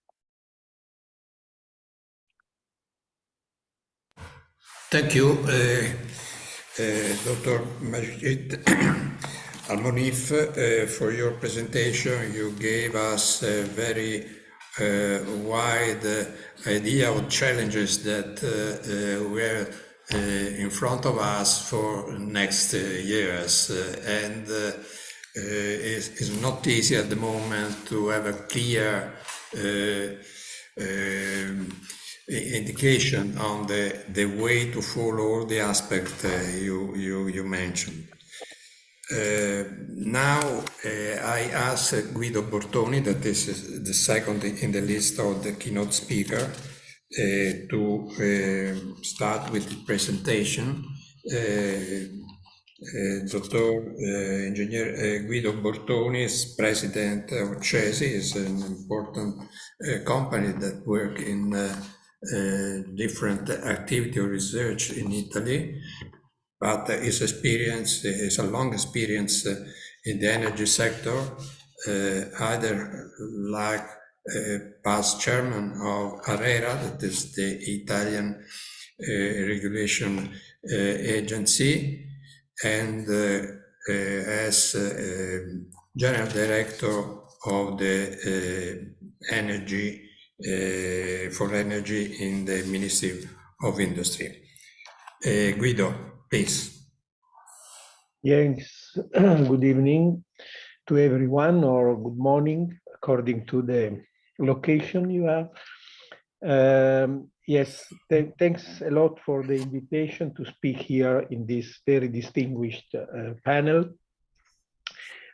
Thank you, Dr. Majid Al-Moneef, for your presentation. You gave us a very wide idea of challenges that were in front of us for next years, and it's not easy at the moment to have a clear indication on the way to follow all the aspects you mentioned. Now I ask Guido Bortoni, that is the second in the list of the keynote speaker, to start with the presentation. Dr. Engineer Guido Bortoni is president of CESI, is an important company that work in different activity or research in Italy, but his experience is a long experience in the energy sector, either like past chairman of ARERA, that is the Italian regulation agency, and as general director of the energy for energy in the Ministry of Industry. Guido, please. Yes, good evening to everyone, or good morning, according to the location you have. Yes, thanks a lot for the invitation to speak here in this very distinguished panel.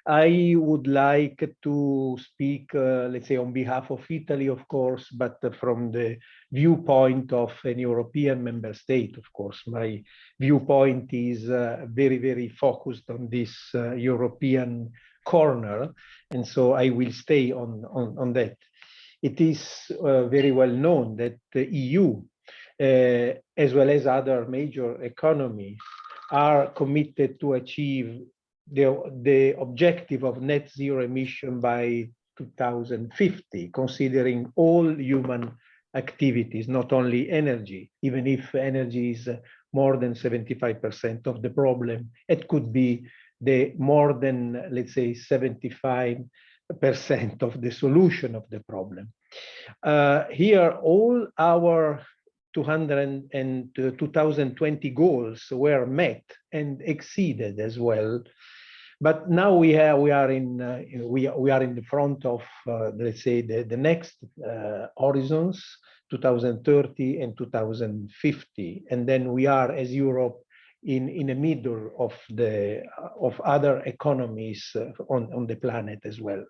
I would like to speak, let's say, on behalf of Italy, of course, but from the viewpoint of an European member state, of course. My viewpoint is very, very focused on this European corner, and so I will stay on that. It is very well known that the EU, as well as other major economies, are committed to achieve the objective of net zero emission by 2050, considering all human activities, not only energy. Even if energy is more than 75% of the problem, it could be the more than, let's say, 75% of the solution of the problem. Here, all our 2020 goals were met and exceeded as well. But now we are in the front of let's say the next horizons, 2030 and 2050, and then we are as Europe in the middle of other economies on the planet as well.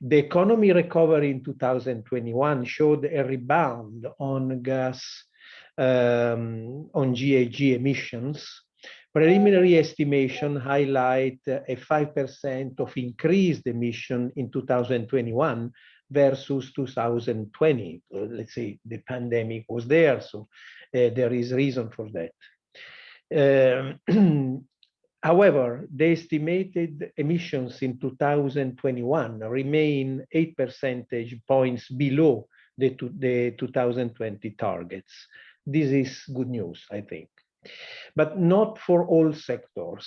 The economy recovery in 2021 showed a rebound on gas on GHG emissions. Preliminary estimation highlight a 5% of increased emission in 2021 versus 2020. Let's say the pandemic was there, so there is reason for that. However, the estimated emissions in 2021 remain 8 percentage points below the 2020 targets. This is good news, I think. but not for all sectors.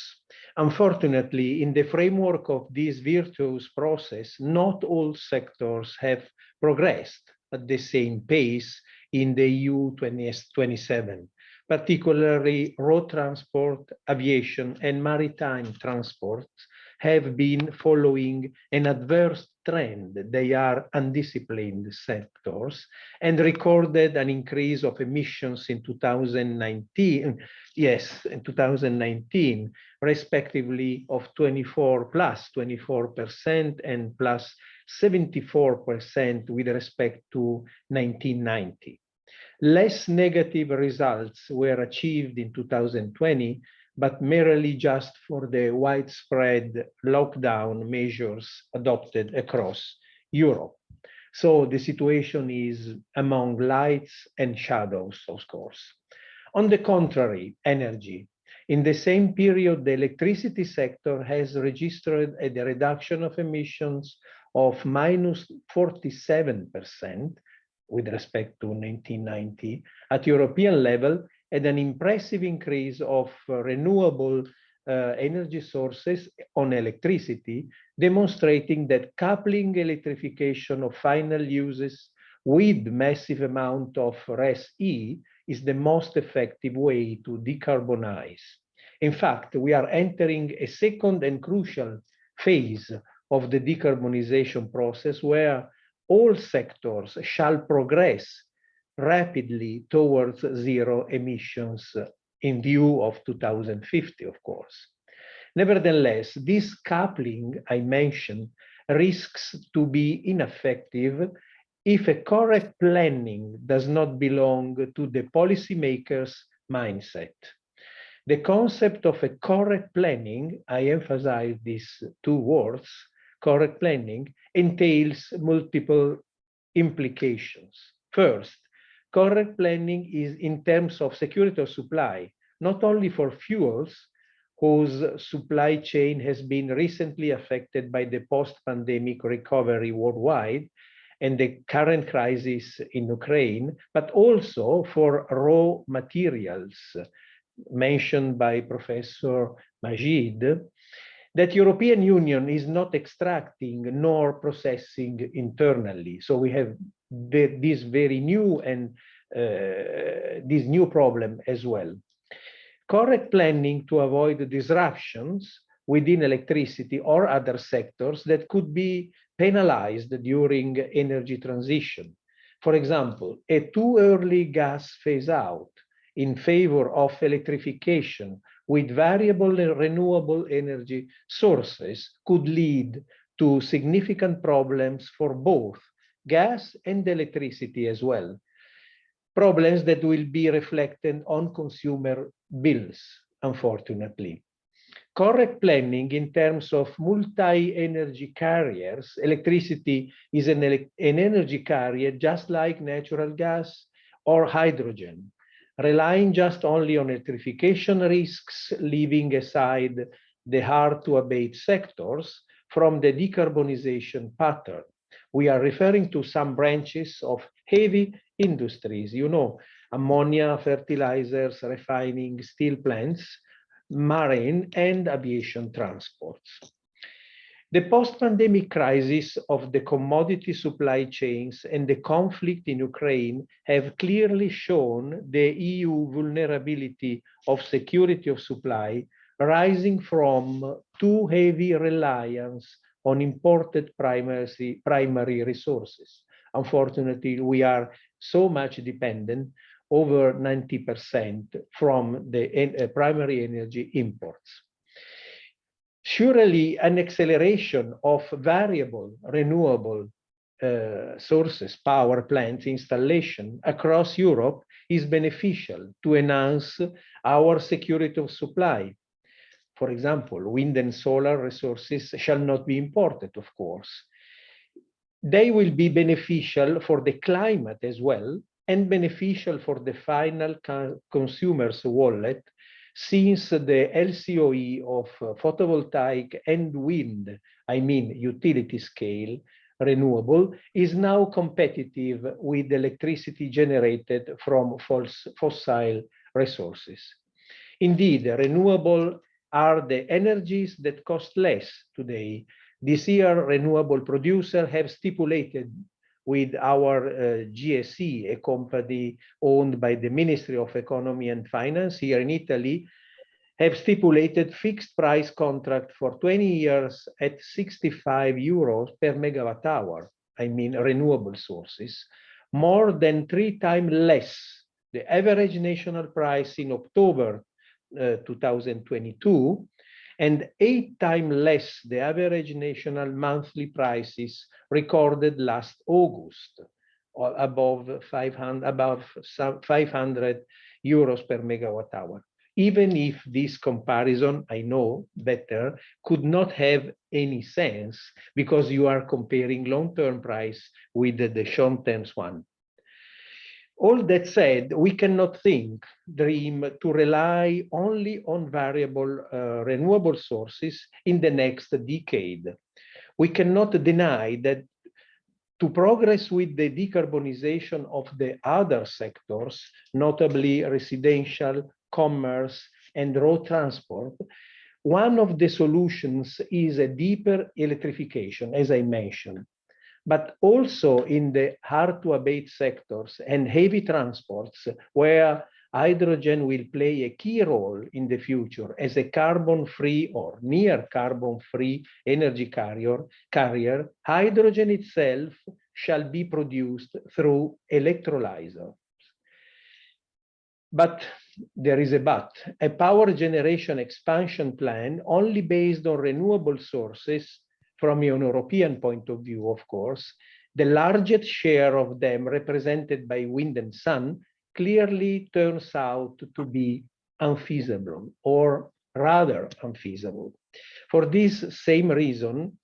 Unfortunately, in the framework of this virtuous process, not all sectors have progressed at the same pace in the EU 2027, particularly road transport, aviation, and maritime transport have been following an adverse trend. They are undisciplined sectors and recorded an increase of emissions in 2019, in 2019, respectively of 24% and plus 74% with respect to 1990. Less negative results were achieved in 2020, but merely just for the widespread lockdown measures adopted across Europe. So the situation is among lights and shadows, of course. On the contrary, energy. In the same period, the electricity sector has registered a reduction of emissions of minus 47% with respect to 1990 at European level, and an impressive increase of renewable energy sources on electricity, demonstrating that coupling electrification of final uses with massive amount of RES-E is the most effective way to decarbonize. In fact, we are entering a second and crucial phase of the decarbonization process where all sectors shall progress rapidly towards zero emissions in view of 2050, of course. Nevertheless, this coupling I mentioned risks to be ineffective if a correct planning does not belong to the policymaker's mindset. The concept of a correct planning, I emphasize these two words, correct planning, entails multiple implications. First, correct planning is in terms of security of supply, not only for fuels, whose supply chain has been recently affected by the post-pandemic recovery worldwide and the current crisis in Ukraine, but also for raw materials mentioned by Professor Majid, that European Union is not extracting nor processing internally. So we have this very new and this new problem as well. Correct planning to avoid disruptions within electricity or other sectors that could be penalized during energy transition. For example, a too early gas phase out in favor of electrification with variable and renewable energy sources could lead to significant problems for both gas and electricity as well. Problems that will be reflected on consumer bills, unfortunately. Correct planning in terms of multi-energy carriers, electricity is an energy carrier just like natural gas or hydrogen. Relying just only on electrification risks, leaving aside the hard-to-abate sectors from the decarbonization pattern. We are referring to some branches of heavy industries, you know, ammonia, fertilizers, refining, steel plants, marine and aviation transports. The post-pandemic crisis of the commodity supply chains and the conflict in Ukraine have clearly shown the EU vulnerability of security of supply rising from too heavy reliance on imported primary resources. Unfortunately, we are so much dependent, over 90% from the primary energy imports. Surely an acceleration of variable renewable sources, power plants installation across Europe is beneficial to enhance our security of supply. For example, wind and solar resources shall not be imported, of course. They will be beneficial for the climate as well, and beneficial for the final consumer's wallet, since the LCOE of photovoltaic and wind, I mean utility scale, renewable, is now competitive with electricity generated from fossil resources. Indeed, renewable are the energies that cost less today. This year, renewable producers have stipulated with our GSE, a company owned by the Ministry of Economy and Finance here in Italy, have stipulated fixed price contract for 20 years at 65 euros per megawatt hour. I mean, renewable sources, more than 3 times less the average national price in October 2022, and 8 times less the average national monthly prices recorded last August, or above 500 euros per megawatt hour. Even if this comparison, I know better, could not have any sense because you are comparing long-term price with the short-term one. All that said, we cannot dream to rely only on variable renewable sources in the next decade. We cannot deny that to progress with the decarbonization of the other sectors, notably residential, commerce, and road transport, one of the solutions is a deeper electrification, as I mentioned. But also in the hard-to-abate sectors and heavy transports, where hydrogen will play a key role in the future as a carbon-free or near carbon-free energy carrier, hydrogen itself shall be produced through electrolyzers. But there is a but. A power generation expansion plan only based on renewable sources, from an European point of view, of course, the largest share of them represented by wind and sun clearly turns out to be unfeasible, or rather unfeasible. For this same reason,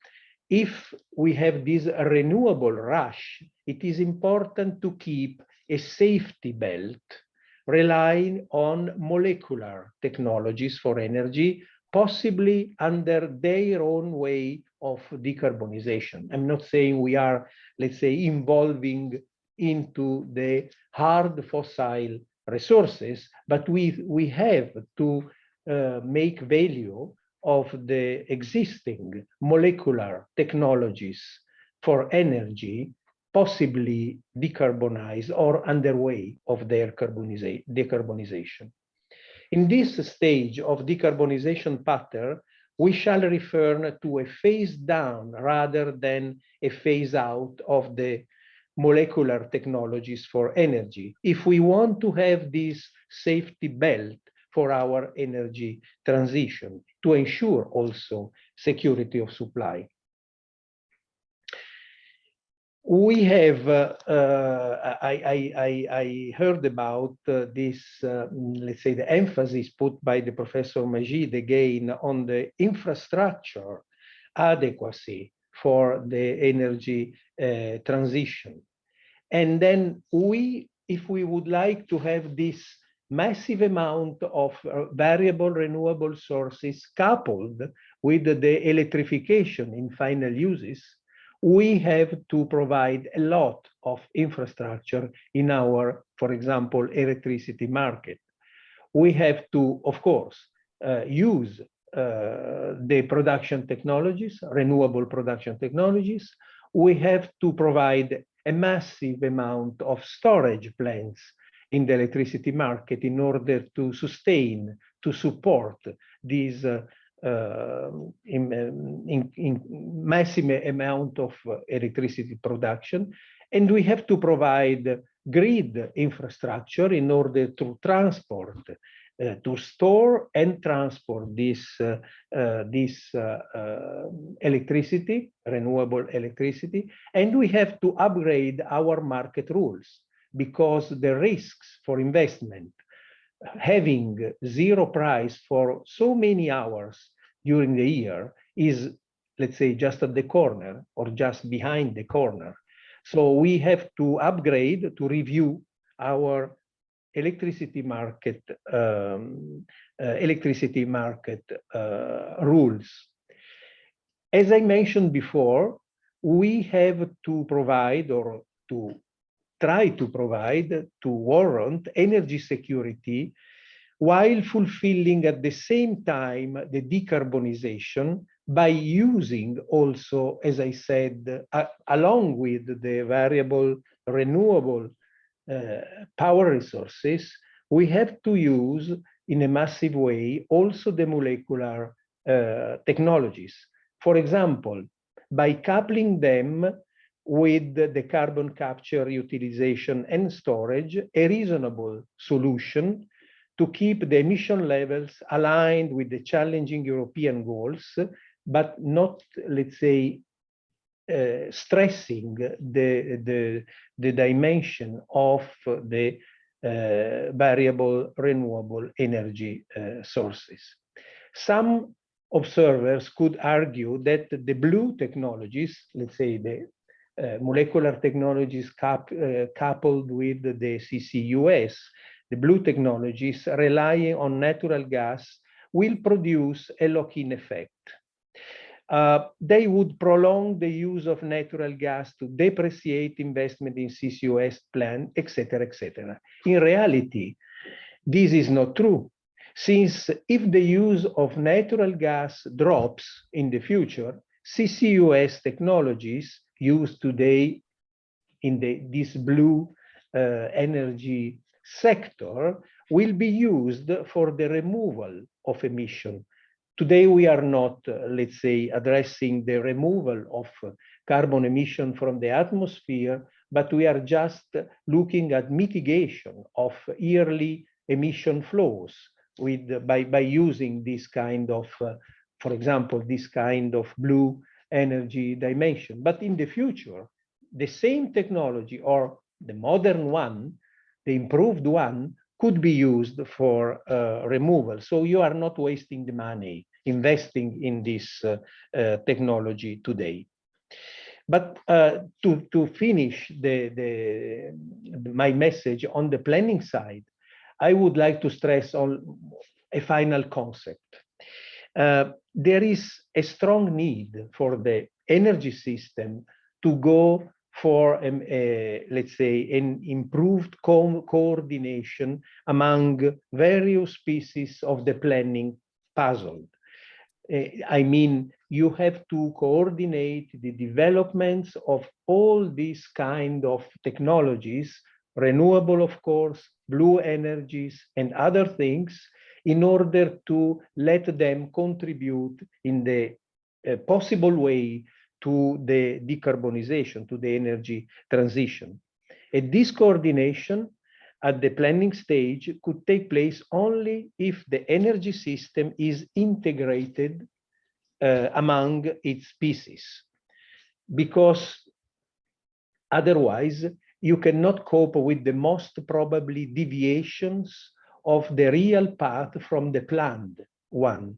if we have this renewable rush, it is important to keep a safety belt relying on molecular technologies for energy, possibly under their own way of decarbonization. I'm not saying we are, let's say, involving into the hard fossil resources, but we have to make value of the existing molecular technologies for energy, possibly decarbonize or underway of their decarbonization. In this stage of decarbonization pattern, we shall refer to a phase down rather than a phase out of the molecular technologies for energy, if we want to have this safety belt for our energy transition, to ensure also security of supply. We have, I heard about this, let's say, the emphasis put by the Professor Majid again on the infrastructure adequacy for the energy transition. And then if we would like to have this massive amount of variable renewable sources coupled with the electrification in final uses, we have to provide a lot of infrastructure in our, for example, electricity market. We have to, of course, use the production technologies, renewable production technologies. We have to provide a massive amount of storage plants in the electricity market in order to sustain, to support these massive amount of electricity production. And we have to provide grid infrastructure in order to transport, to store and transport this electricity, renewable electricity. And we have to upgrade our market rules, because the risks for investment, having zero price for so many hours during the year, is, let's say, just at the corner or just behind the corner. So we have to upgrade, to review our electricity market rules. As I mentioned before, we have to provide, or to try to provide, to warrant energy security. while fulfilling at the same time the decarbonization by using also, as I said, along with the variable renewable power resources, we have to use in a massive way also the molecular technologies. For example, by coupling them with the carbon capture, utilization, and storage, a reasonable solution to keep the emission levels aligned with the challenging European goals, but not, let's say, stressing the dimension of the variable renewable energy sources. Some observers could argue that the blue technologies, let's say the molecular technologies coupled with the CCUS, the blue technologies relying on natural gas will produce a lock-in effect. They would prolong the use of natural gas to depreciate investment in CCUS plant, etc., etc. In reality, this is not true, since if the use of natural gas drops in the future, CCUS technologies used today in this blue energy sector will be used for the removal of emission. Today, we are not, let's say, addressing the removal of carbon emission from the atmosphere, but we are just looking at mitigation of yearly emission flows by using this kind of, for example, this kind of blue energy dimension. But in the future, the same technology or the modern one, the improved one, could be used for removal. So you are not wasting the money investing in this technology today. But to finish my message on the planning side, I would like to stress on a final concept. There is a strong need for the energy system to go for, let's say, an improved coordination among various pieces of the planning puzzle. I mean, you have to coordinate the developments of all these kind of technologies, renewable, of course, blue energies, and other things, in order to let them contribute in the possible way to the decarbonization, to the energy transition. And this coordination at the planning stage could take place only if the energy system is integrated among its pieces, because otherwise you cannot cope with the most probably deviations of the real path from the planned one.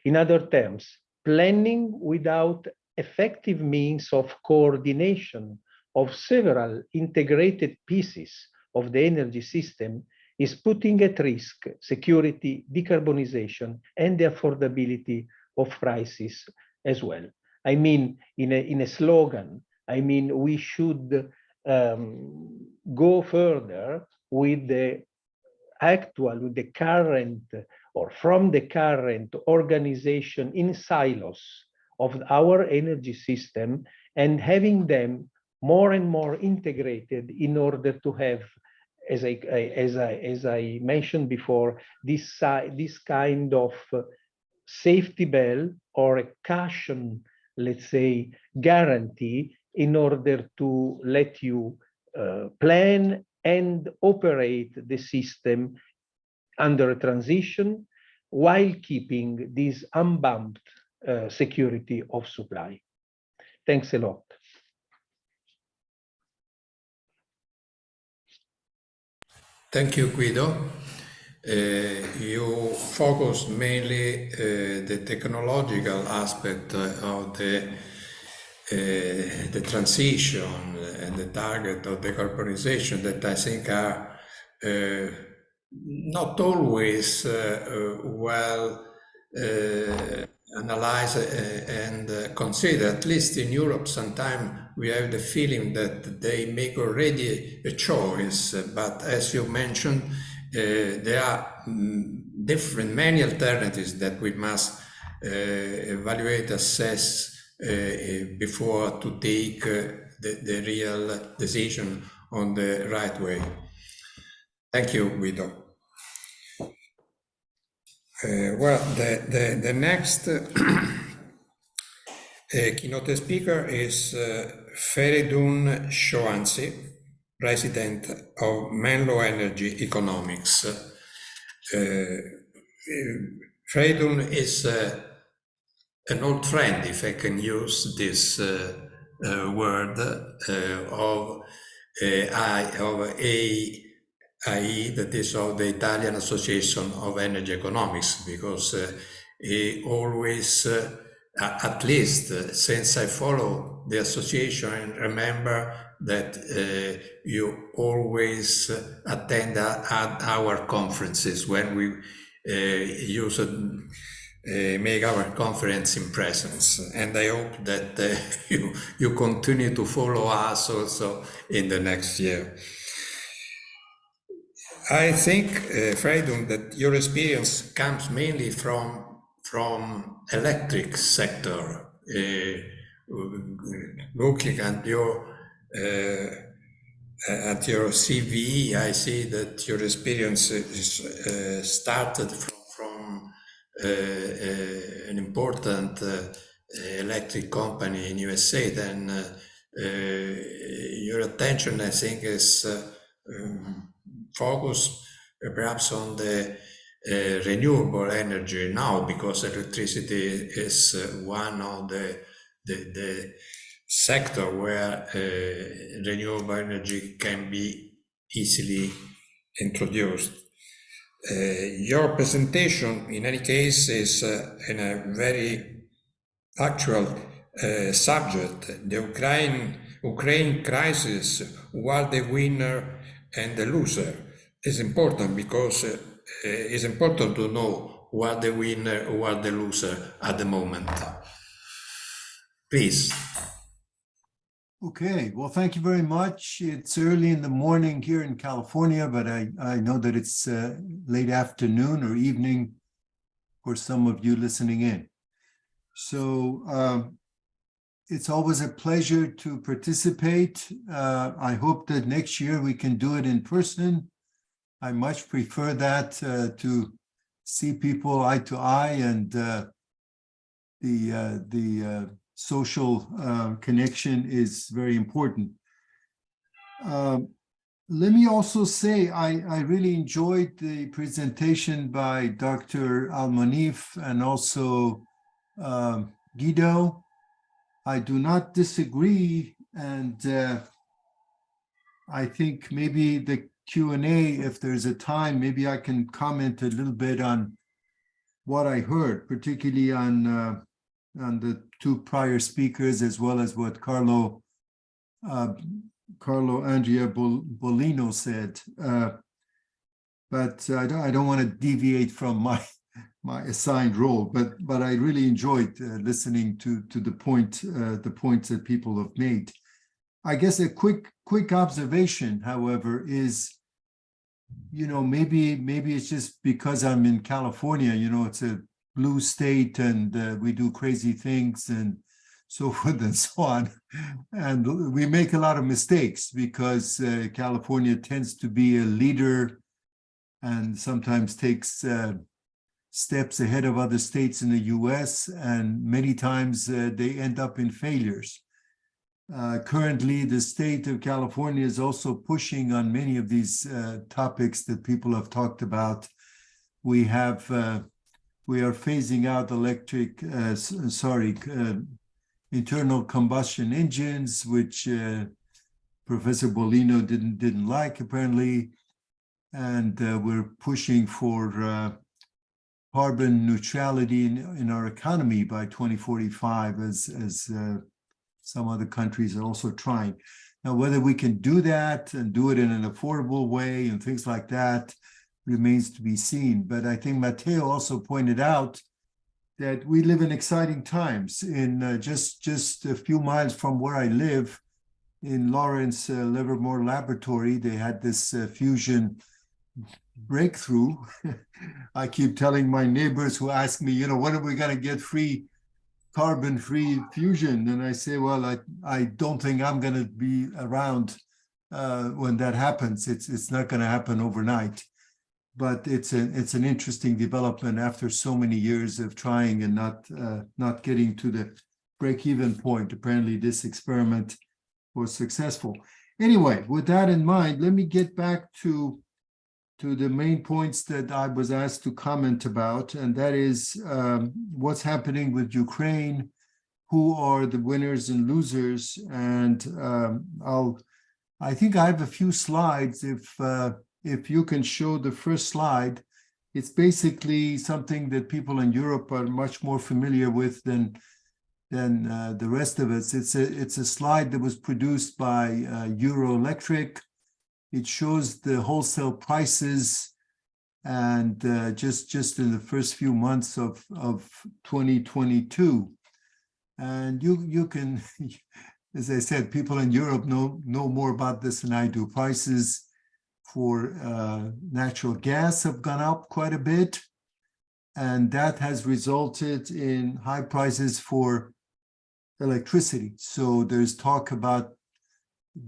In other terms, planning without effective means of coordination of several integrated pieces of the energy system is putting at risk security, decarbonization, and the affordability of prices as well. I mean, in a slogan, I mean, we should go further with the current, or from the current organization in silos of our energy system, and having them more and more integrated in order to have, as I mentioned before, this kind of safety bell or a caution, let's say, guarantee, in order to let you plan and operate the system under a transition while keeping this unbumped security of supply. Thanks a lot. Thank you, Guido. You focus mainly the technological aspect of the transition and the target of decarbonization that I think are not always well analyzed and considered. At least in Europe, sometimes we have the feeling that they make already a choice, but as you mentioned, there are many alternatives that we must evaluate, assess before to take the real decision on the right way. Thank you, Guido. Well, the next keynote speaker is Fereidoon Sioshansi, President of Menlo Energy Economics. Fereidoon is an old friend, if I can use this word, of AIEE, that is of the Italian Association of Energy Economics, because he always, at least since I follow the association, remember that you always attend our conferences when we make our conference in presence, and I hope that you continue to follow us also in the next year. I think, Fereidoon, that your experience comes mainly from electric sector. Looking at your CV, I see that your experience is started from an important electric company in USA. Then your attention, I think, is focused perhaps on the renewable energy now, because electricity is one of the sector where renewable energy can be easily introduced. Your presentation, in any case, is in a very actual subject. The Ukraine crisis, who are the winner and the loser, is important, because it's important to know who are the winner, who are the loser at the moment. Please. Okay, well, thank you very much. It's early in the morning here in California, but I know that it's late afternoon or evening for some of you listening in. So it's always a pleasure to participate. I hope that next year we can do it in person. I much prefer that to see people eye to eye, and the social connection is very important. Let me also say I really enjoyed the presentation by Dr. Moneef and also Guido. I do not disagree, and I think maybe the Q&A, if there's a time, maybe I can comment a little bit on what I heard, particularly on the two prior speakers, as well as what Carlo Andrea Bollino said. But I don't want to deviate from my assigned role, but I really enjoyed listening to the points that people have made. I guess a quick observation, however, is, maybe it's just because I'm in California, it's a blue state, and we do crazy things and so forth and so on. And we make a lot of mistakes because California tends to be a leader and sometimes takes steps ahead of other states in the US, and many times they end up in failures. Currently, the state of California is also pushing on many of these topics that people have talked about. We are phasing out internal combustion engines, which Professor Bollino didn't like, apparently, and we're pushing for carbon neutrality in our economy by 2045, as some other countries are also trying. Now, whether we can do that and do it in an affordable way and things like that remains to be seen. But I think Matteo also pointed out that we live in exciting times. In just a few miles from where I live, in Lawrence Livermore Laboratory, they had this fusion breakthrough. I keep telling my neighbors who ask me, when are we going to get carbon-free fusion? And I say, well, I don't think I'm going to be around when that happens. It's not going to happen overnight. But it's an interesting development after so many years of trying and not getting to the break-even point. Apparently, this experiment was successful. Anyway, with that in mind, let me get back to the main points that I was asked to comment about, and that is what's happening with Ukraine, who are the winners and losers, and I think I have a few slides. If you can show the first slide, it's basically something that people in Europe are much more familiar with than the rest of us. It's a slide that was produced by Euroelectric. It shows the wholesale prices, and just in the first few months of 2022. And you can, as I said, people in Europe know more about this than I do. Prices for natural gas have gone up quite a bit, and that has resulted in high prices for electricity. So there's talk about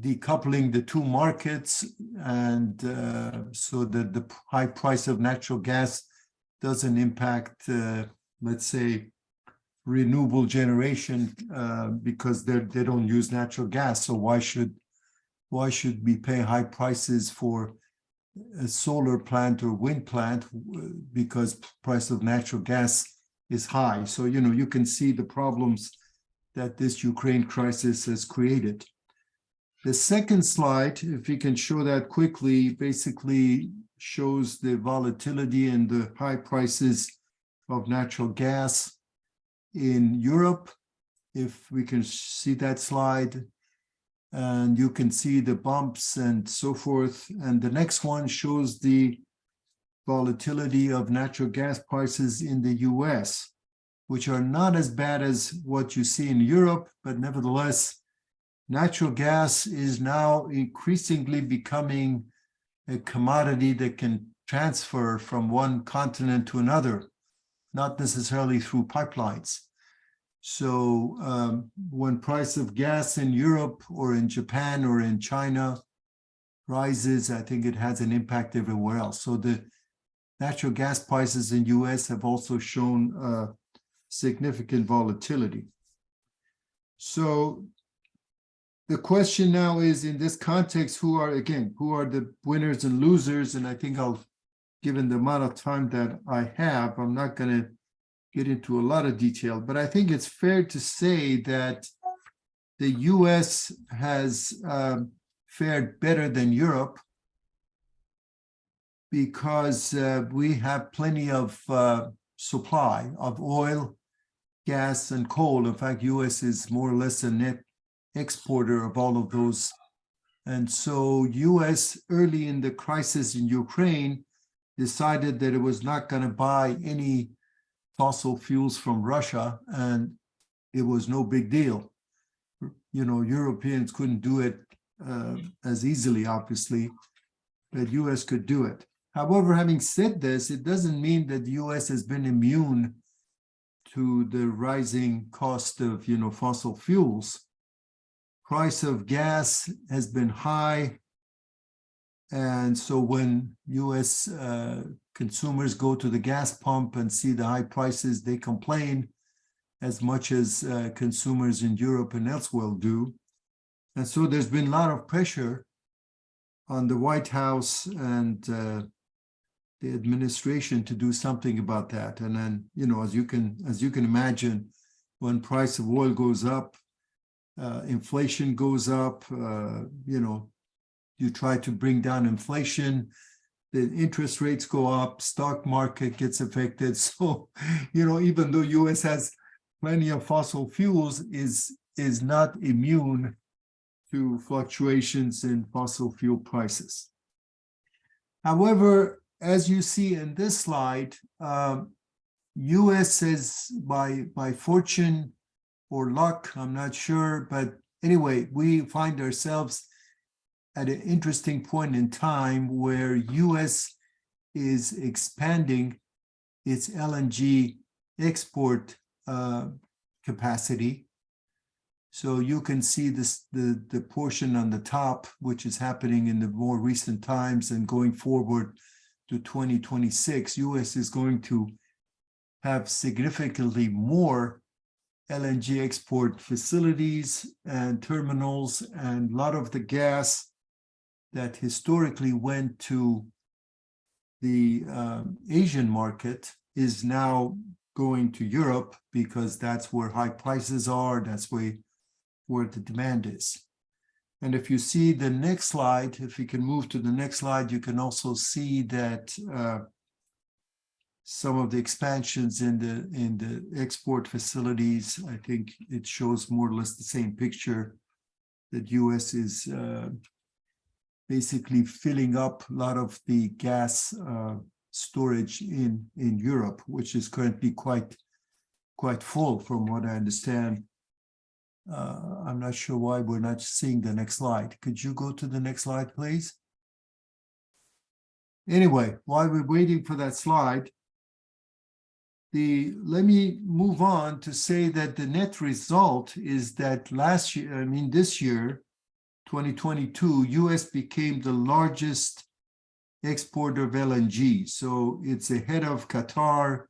decoupling the two markets, and so that the high price of natural gas doesn't impact, let's say, renewable generation, because they don't use natural gas. So why should we pay high prices for a solar plant or wind plant because price of natural gas is high? So you can see the problems that this Ukraine crisis has created. The second slide, if we can show that quickly, basically shows the volatility and the high prices of natural gas in Europe. If we can see that slide, and you can see the bumps and so forth. And the next one shows the volatility of natural gas prices in the US, which are not as bad as what you see in Europe, but nevertheless, natural gas is now increasingly becoming a commodity that can transfer from one continent to another, not necessarily through pipelines. So when price of gas in Europe or in Japan or in China rises, I think it has an impact everywhere else. So the natural gas prices in US have also shown significant volatility. So the question now is, in this context, who are the winners and losers? And I think given the amount of time that I have, I'm not going to get into a lot of detail, but I think it's fair to say that the US has fared better than Europe because we have plenty of supply of oil, gas, and coal. In fact, US is more or less a net exporter of all of those. And so US, early in the crisis in Ukraine, decided that it was not going to buy any fossil fuels from Russia, and it was no big deal. Europeans couldn't do it as easily, obviously, but US could do it. However, having said this, it doesn't mean that the US has been immune to the rising cost of, fossil fuels. Price of gas has been high. And so when US consumers go to the gas pump and see the high prices, they complain as much as consumers in Europe and elsewhere do. And so there's been a lot of pressure on the White House and the administration to do something about that. And then, as you can imagine, when price of oil goes up, inflation goes up, you try to bring down inflation, the interest rates go up, stock market gets affected. So, even though US has plenty of fossil fuels, is not immune to fluctuations in fossil fuel prices. However, as you see in this slide, US is by fortune or luck, I'm not sure, but anyway, we find ourselves at an interesting point in time where US is expanding its LNG export capacity. So you can see this, the portion on the top, which is happening in the more recent times, and going forward to 2026, US is going to have significantly more LNG export facilities and terminals, and a lot of the gas that historically went to the Asian market is now going to Europe, because that's where high prices are, that's where the demand is. And if you see the next slide, if you can move to the next slide, you can also see that some of the expansions in the export facilities, I think it shows more or less the same picture, that US is basically filling up a lot of the gas storage in Europe, which is currently quite full from what I understand. I'm not sure why we're not seeing the next slide. Could you go to the next slide, please? Anyway, while we're waiting for that slide, let me move on to say that the net result is that this year, 2022, US became the largest exporter of LNG. So it's ahead of Qatar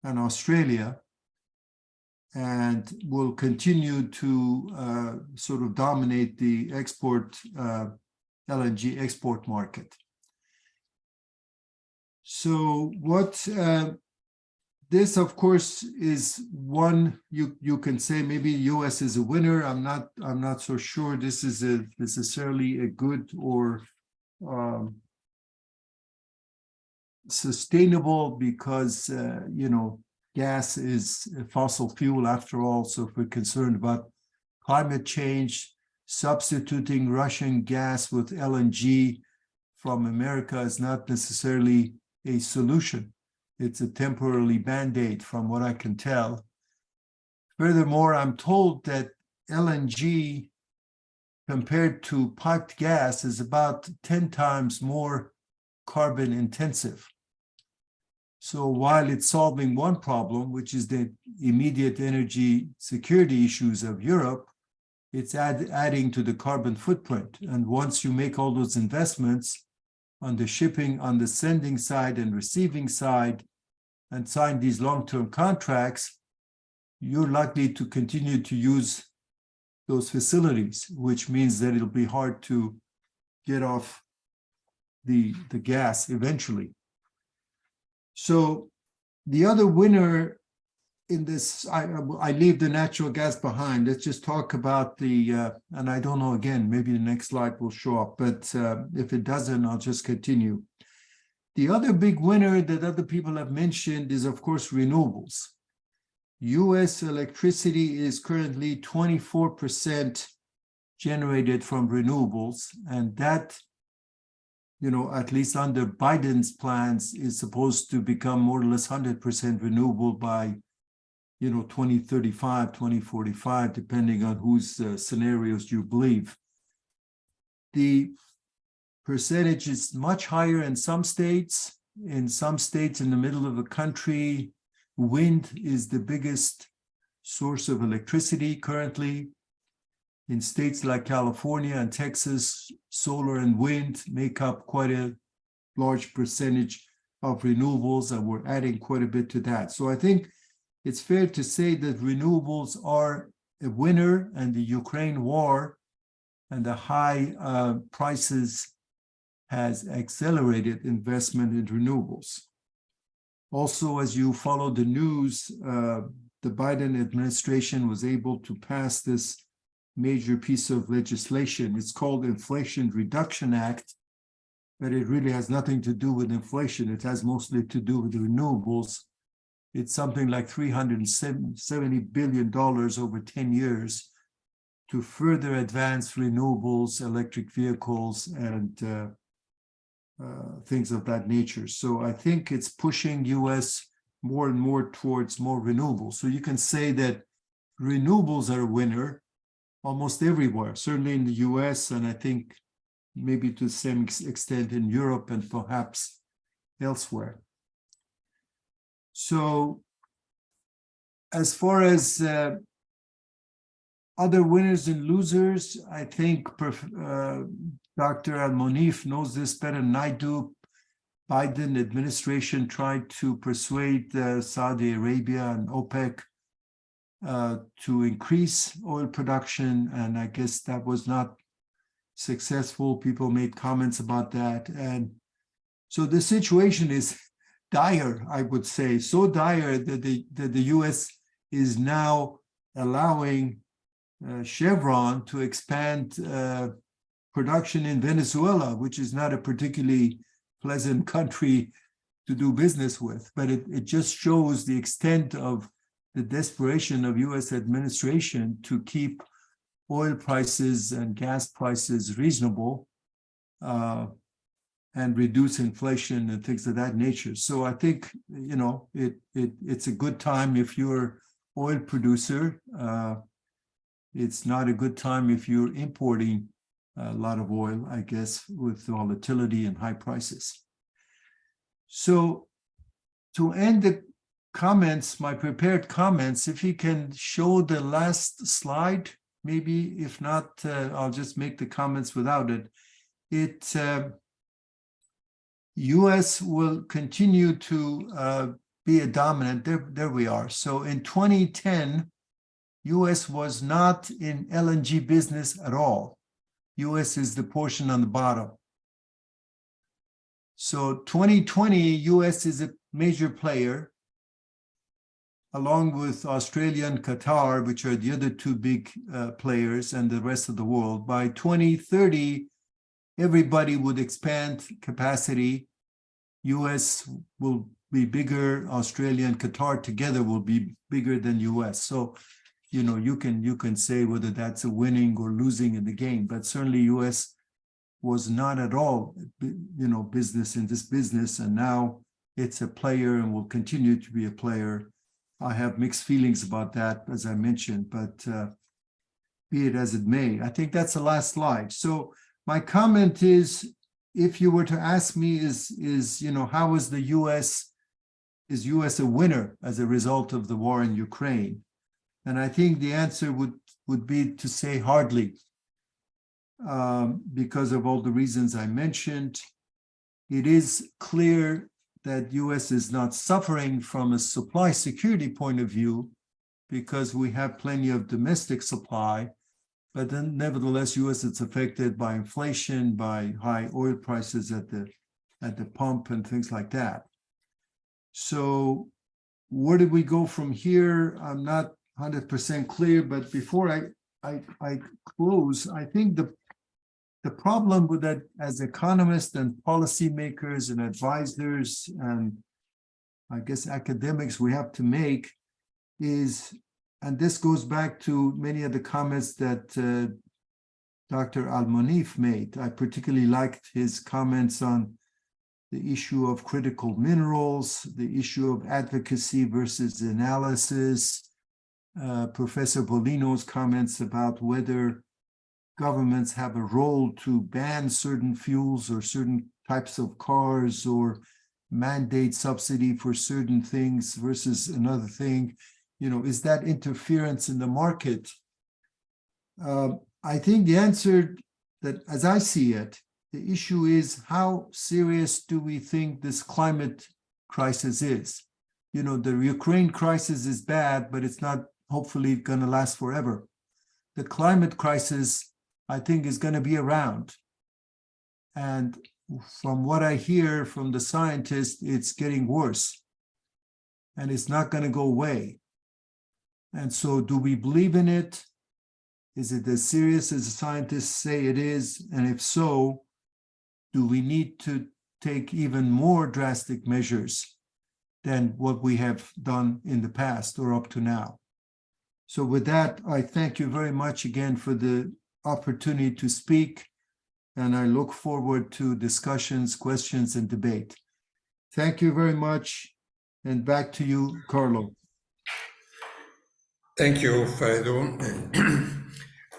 and Australia, and will continue to sort of dominate the LNG export market. So what this, of course, is one you can say maybe US is a winner. I'm not so sure this is necessarily a good or sustainable, because gas is a fossil fuel after all. So if we're concerned about climate change, substituting Russian gas with LNG from America is not necessarily a solution. It's a temporary band-aid from what I can tell. Furthermore, I'm told that LNG compared to piped gas is about 10 times more carbon intensive. So while it's solving one problem, which is the immediate energy security issues of Europe, it's adding to the carbon footprint. And once you make all those investments on the shipping, on the sending side and receiving side, and sign these long-term contracts, you're likely to continue to use those facilities, which means that it'll be hard to get off the gas eventually. So the other winner in this, I leave the natural gas behind. Let's just talk about the, and I don't know, again, maybe the next slide will show up, but if it doesn't, I'll just continue. The other big winner that other people have mentioned is, of course, renewables. US electricity is currently 24% generated from renewables, and that, at least under Biden's plans, is supposed to become more or less 100% renewable by, 2035, 2045, depending on whose scenarios you believe. The percentage is much higher in some states. In some states in the middle of the country, wind is the biggest source of electricity currently. In states like California and Texas, solar and wind make up quite a large percentage of renewables, and we're adding quite a bit to that. So I think it's fair to say that renewables are a winner, and the Ukraine war and the high prices has accelerated investment in renewables. Also, as you follow the news, the Biden administration was able to pass this major piece of legislation. It's called Inflation Reduction Act, but it really has nothing to do with inflation. It has mostly to do with the renewables. It's something like $370 billion over 10 years to further advance renewables, electric vehicles, and things of that nature. So I think it's pushing US more and more towards more renewables. So you can say that renewables are a winner almost everywhere, certainly in the US, and I think maybe to some extent in Europe and perhaps elsewhere. So as far as other winners and losers, I think Dr. Al-Moneef knows this better than I do. Biden administration tried to persuade Saudi Arabia and OPEC to increase oil production, and I guess that was not successful. People made comments about that. And so the situation is dire, I would say, so dire that the US is now allowing Chevron to expand production in Venezuela, which is not a particularly pleasant country to do business with. But it just shows the extent of the desperation of US administration to keep oil prices and gas prices reasonable and reduce inflation and things of that nature. So I think, you know, it's a good time if you're oil producer. It's not a good time if you're importing a lot of oil, I guess, with volatility and high prices. So to end the comments, my prepared comments, if you can show the last slide, maybe. If not, I'll just make the comments without it. US will continue to be a dominant. There we are. So in 2010, US was not in LNG business at all. US is the portion on the bottom. So 2020, US is a major player, along with Australia and Qatar, which are the other two big players, and the rest of the world. By 2030, everybody would expand capacity. US will be bigger. Australia and Qatar together will be bigger than US. So, you know, you can say whether that's a winning or losing in the game, but certainly US was not at all, you know, business in this business, and now it's a player and will continue to be a player. I have mixed feelings about that, as I mentioned, but be it as it may. I think that's the last slide. So my comment is, if you were to ask me, is you know, how is the US a winner as a result of the war in Ukraine? And I think the answer would be to say hardly, because of all the reasons I mentioned. It is clear that US is not suffering from a supply security point of view, because we have plenty of domestic supply, but then nevertheless, US is affected by inflation, by high oil prices at the pump and things like that. So where do we go from here? I'm not 100% clear, but before I close, I think the problem with that, as economists and policymakers and advisors and I guess academics, we have to make is, and this goes back to many of the comments that Dr. Al-Moneef made. I particularly liked his comments on the issue of critical minerals, the issue of advocacy versus analysis, Professor Bollino's comments about whether governments have a role to ban certain fuels or certain types of cars or mandate subsidy for certain things versus another thing. You know, is that interference in the market? I think the answer that, as I see it, the issue is, how serious do we think this climate crisis is? You know, the Ukraine crisis is bad, but it's not hopefully going to last forever. The climate crisis, I think, is going to be around. And from what I hear from the scientists, it's getting worse. And it's not going to go away. And so do we believe in it? Is it as serious as the scientists say it is? And if so, do we need to take even more drastic measures than what we have done in the past or up to now? So with that, I thank you very much again for the opportunity to speak, and I look forward to discussions, questions, and debate. Thank you very much, and back to you, Carlo. Thank you, Fereidoon.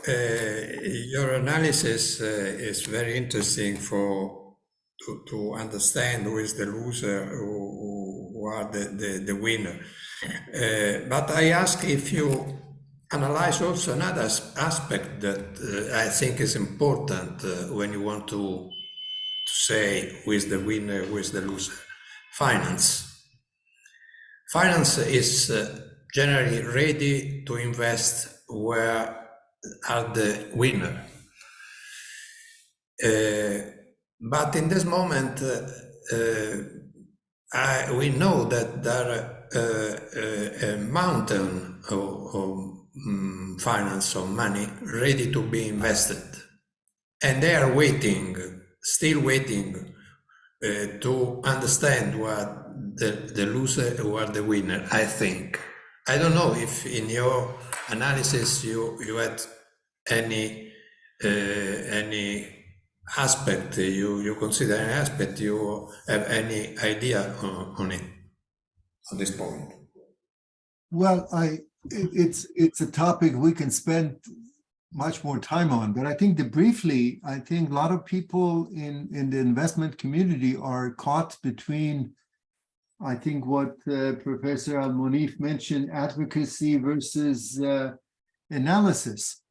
Your analysis is very interesting for to understand who is the loser, who are the winner. But I ask if you analyze also another aspect that I think is important when you want to say who is the winner, who is the loser. Finance. Finance is generally ready to invest where are the winner. But in this moment, we know that there are a mountain of finance, of money ready to be invested. And they are waiting, still waiting to understand what the loser or the winner, I think. I don't know if in your analysis you had any aspect, you consider an aspect, you have any idea on it, on this point? Well, it's a topic we can spend much more time on, but I think that briefly, I think a lot of people in the investment community are caught between, I think what Professor Al-Moneef mentioned, advocacy versus analysis.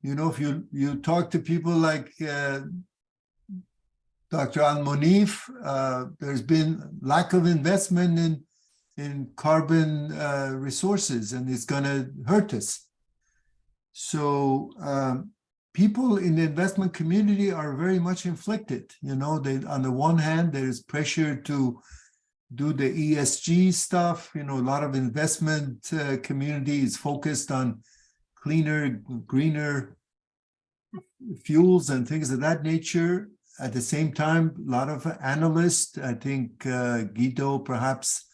You know, if you talk to people like Dr. Al-Moneef, there's been lack of investment in carbon resources, and it's going to hurt us. So people in the investment community are very much inflicted. You know, on the one hand, there's pressure to do the ESG stuff. You know, a lot of investment community is focused on cleaner, greener fuels and things of that nature. At the same time, a lot of analysts, I think Guido perhaps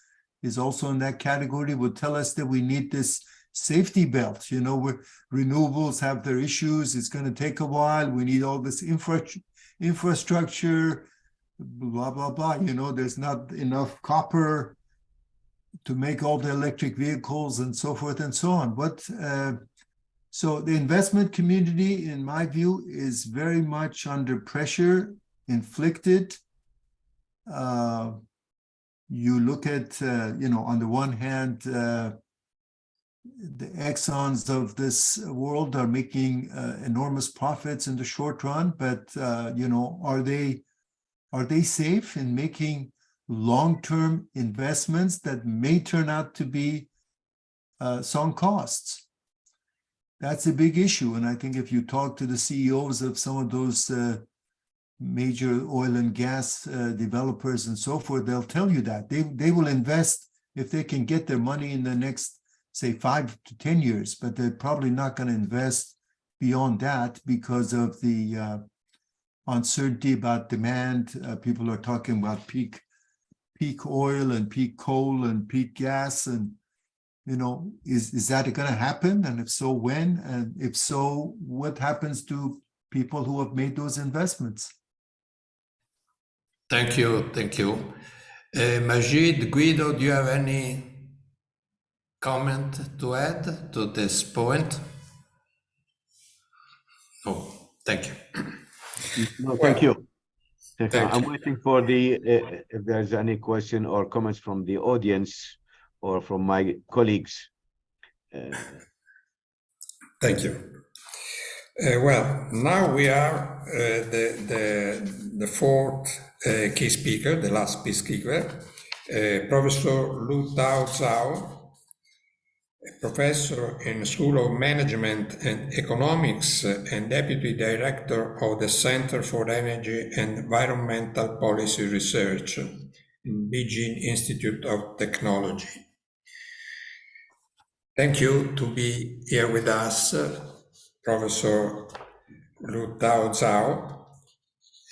is also in that category, would tell us that we need this safety belt. You know, where renewables have their issues, it's going to take a while. We need all this infrastructure, blah, blah, blah. You know, there's not enough copper to make all the electric vehicles and so forth and so on. But so the investment community, in my view, is very much under pressure, inflicted. You look at, you know, on the one hand, the Exxons of this world are making enormous profits in the short run, but you know, are they safe in making long-term investments that may turn out to be sunk costs? That's a big issue, and I think if you talk to the CEOs of some of those major oil and gas developers and so forth, they'll tell you that they will invest if they can get their money in the next, say, 5 to 10 years, but they're probably not going to invest beyond that because of the uncertainty about demand. People are talking about peak oil and peak coal and peak gas, and you know, is that going to happen? And if so, when? And if so, what happens to people who have made those investments? Thank you, thank you. Majid, Guido, do you have any comment to add to this point? No, thank you. No, thank you. Thank you. I'm waiting for the if there's any question or comments from the audience or from my colleagues. Thank you. Well, now we are the fourth key speaker, the last key speaker, Professor Lu-Tao Zhao, professor in School of Management and Economics and Deputy Director of the Center for Energy and Environmental Policy Research in Beijing Institute of Technology. Thank you to be here with us, Professor Lu-Tao Zhao.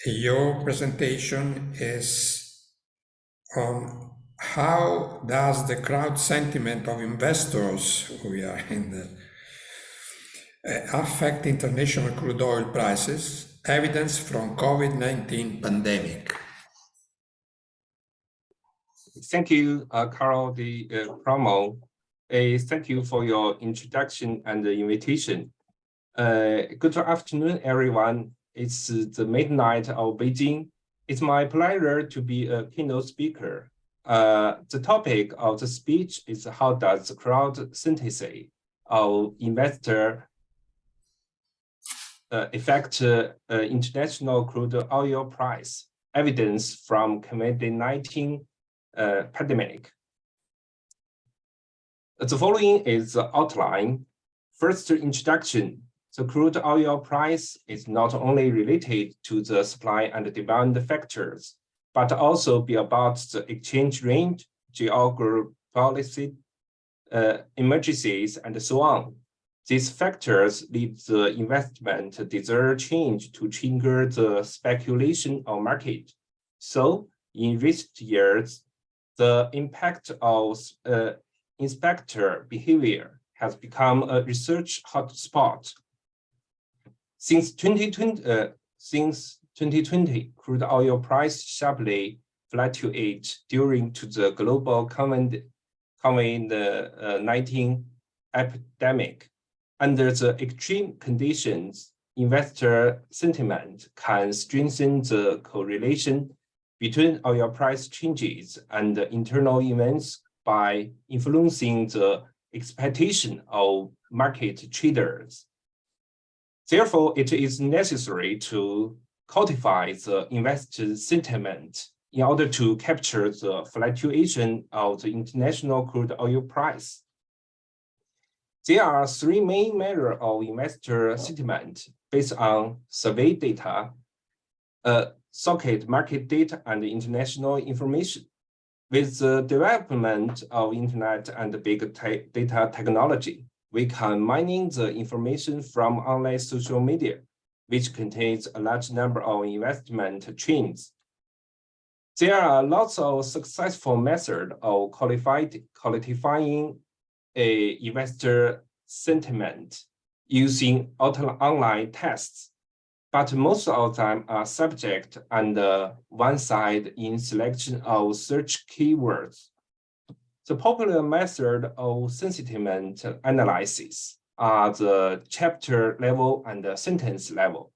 Your presentation is on how does the crowd sentiment of investors, we are in the, affect international crude oil prices, evidence from COVID-19 pandemic. Thank you, Carlo, the promo. Thank you for your introduction and the invitation. Good afternoon, everyone. It's the midnight of Beijing. It's my pleasure to be a keynote speaker. The topic of the speech is how does the crowd synthesis of investor affect international crude oil price, evidence from COVID-19 pandemic. The following is the outline. First, introduction. The crude oil price is not only related to the supply and demand factors, but also be about the exchange rate, geographic policy, emergencies, and so on. These factors lead the investment desire change to trigger the speculation of market. So, in recent years, the impact of investor behavior has become a research hotspot. Since 2020, crude oil price sharply fluctuate during the global COVID-19 epidemic. Under the extreme conditions, investor sentiment can strengthen the correlation between oil price changes and internal events by influencing the expectation of market traders. Therefore, it is necessary to codify the investor sentiment in order to capture the fluctuation of the international crude oil price. There are three main measures of investor sentiment based on survey data, socket market data, and international information. With the development of internet and big data technology, we can mine the information from online social media, which contains a large number of investment trends. There are lots of successful methods of qualifying a investor sentiment using online tests, but most of them are subject and one side in selection of search keywords. The popular method of sentiment analysis are the chapter level and the sentence level.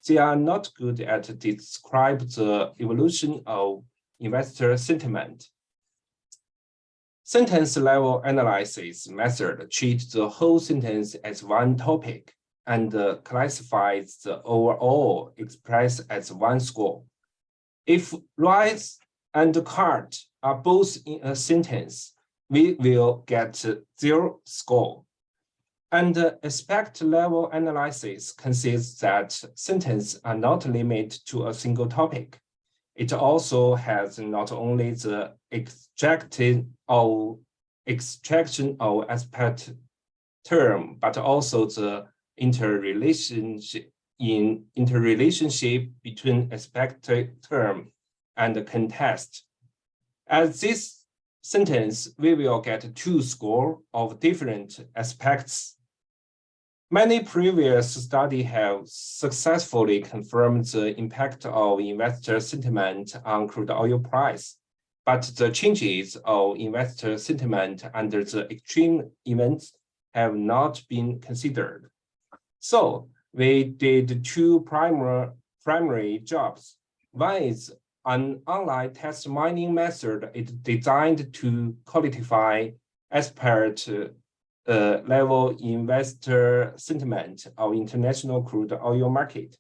They are not good at describe the evolution of investor sentiment. Sentence level analysis method treats the whole sentence as one topic and classifies the overall expressed as one score. If rice and cart are both in a sentence, we will get 0 score. And aspect level analysis consists that sentences are not limited to a single topic. It also has not only the extraction of aspect term, but also the interrelationship between aspect term and context. As this sentence, we will get 2 scores of different aspects. Many previous studies have successfully confirmed the impact of investor sentiment on crude oil price, but the changes of investor sentiment under the extreme events have not been considered. So we did 2 primary jobs. One is an online test mining method is designed to quantify aspect level investor sentiment of international crude oil market.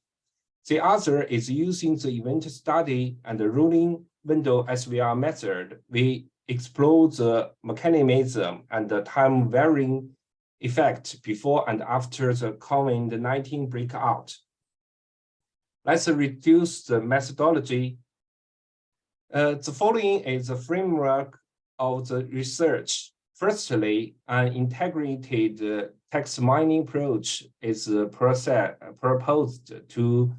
The other is using the event study and the rolling window SVR method. We explore the mechanism and the time varying effect before and after the COVID-19 breakout. Let's reduce the methodology. The following is the framework of the research. Firstly, an integrated text mining approach is proposed to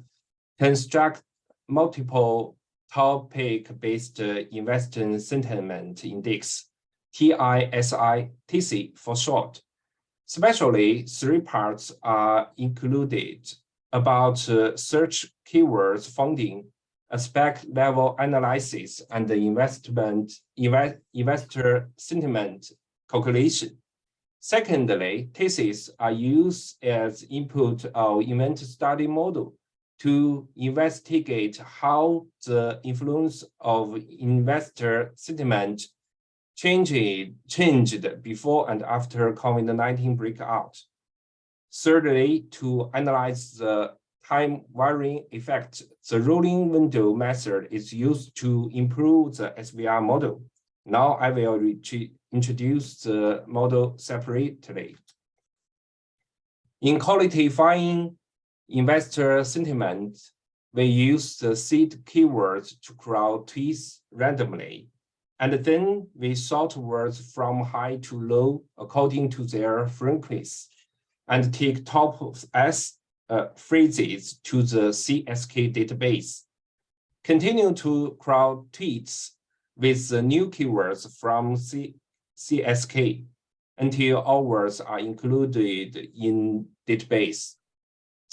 construct multiple topic-based investor sentiment index, TISI for short. Especially 3 parts are included about search keywords funding, aspect level analysis, and the investor sentiment calculation. Secondly, theses are used as input of event study model to investigate how the influence of investor sentiment changed before and after COVID-19 breakout. Thirdly, to analyze the time varying effect, the rolling window method is used to improve the SVR model. Now I will introduce the model separately. In qualifying investor sentiment, we use the seed keywords to crowd tweets randomly, and then we sort words from high to low according to their frequency, and take top S phrases to the CSK database. Continue to crowd tweets with the new keywords from CSK until all words are included in database.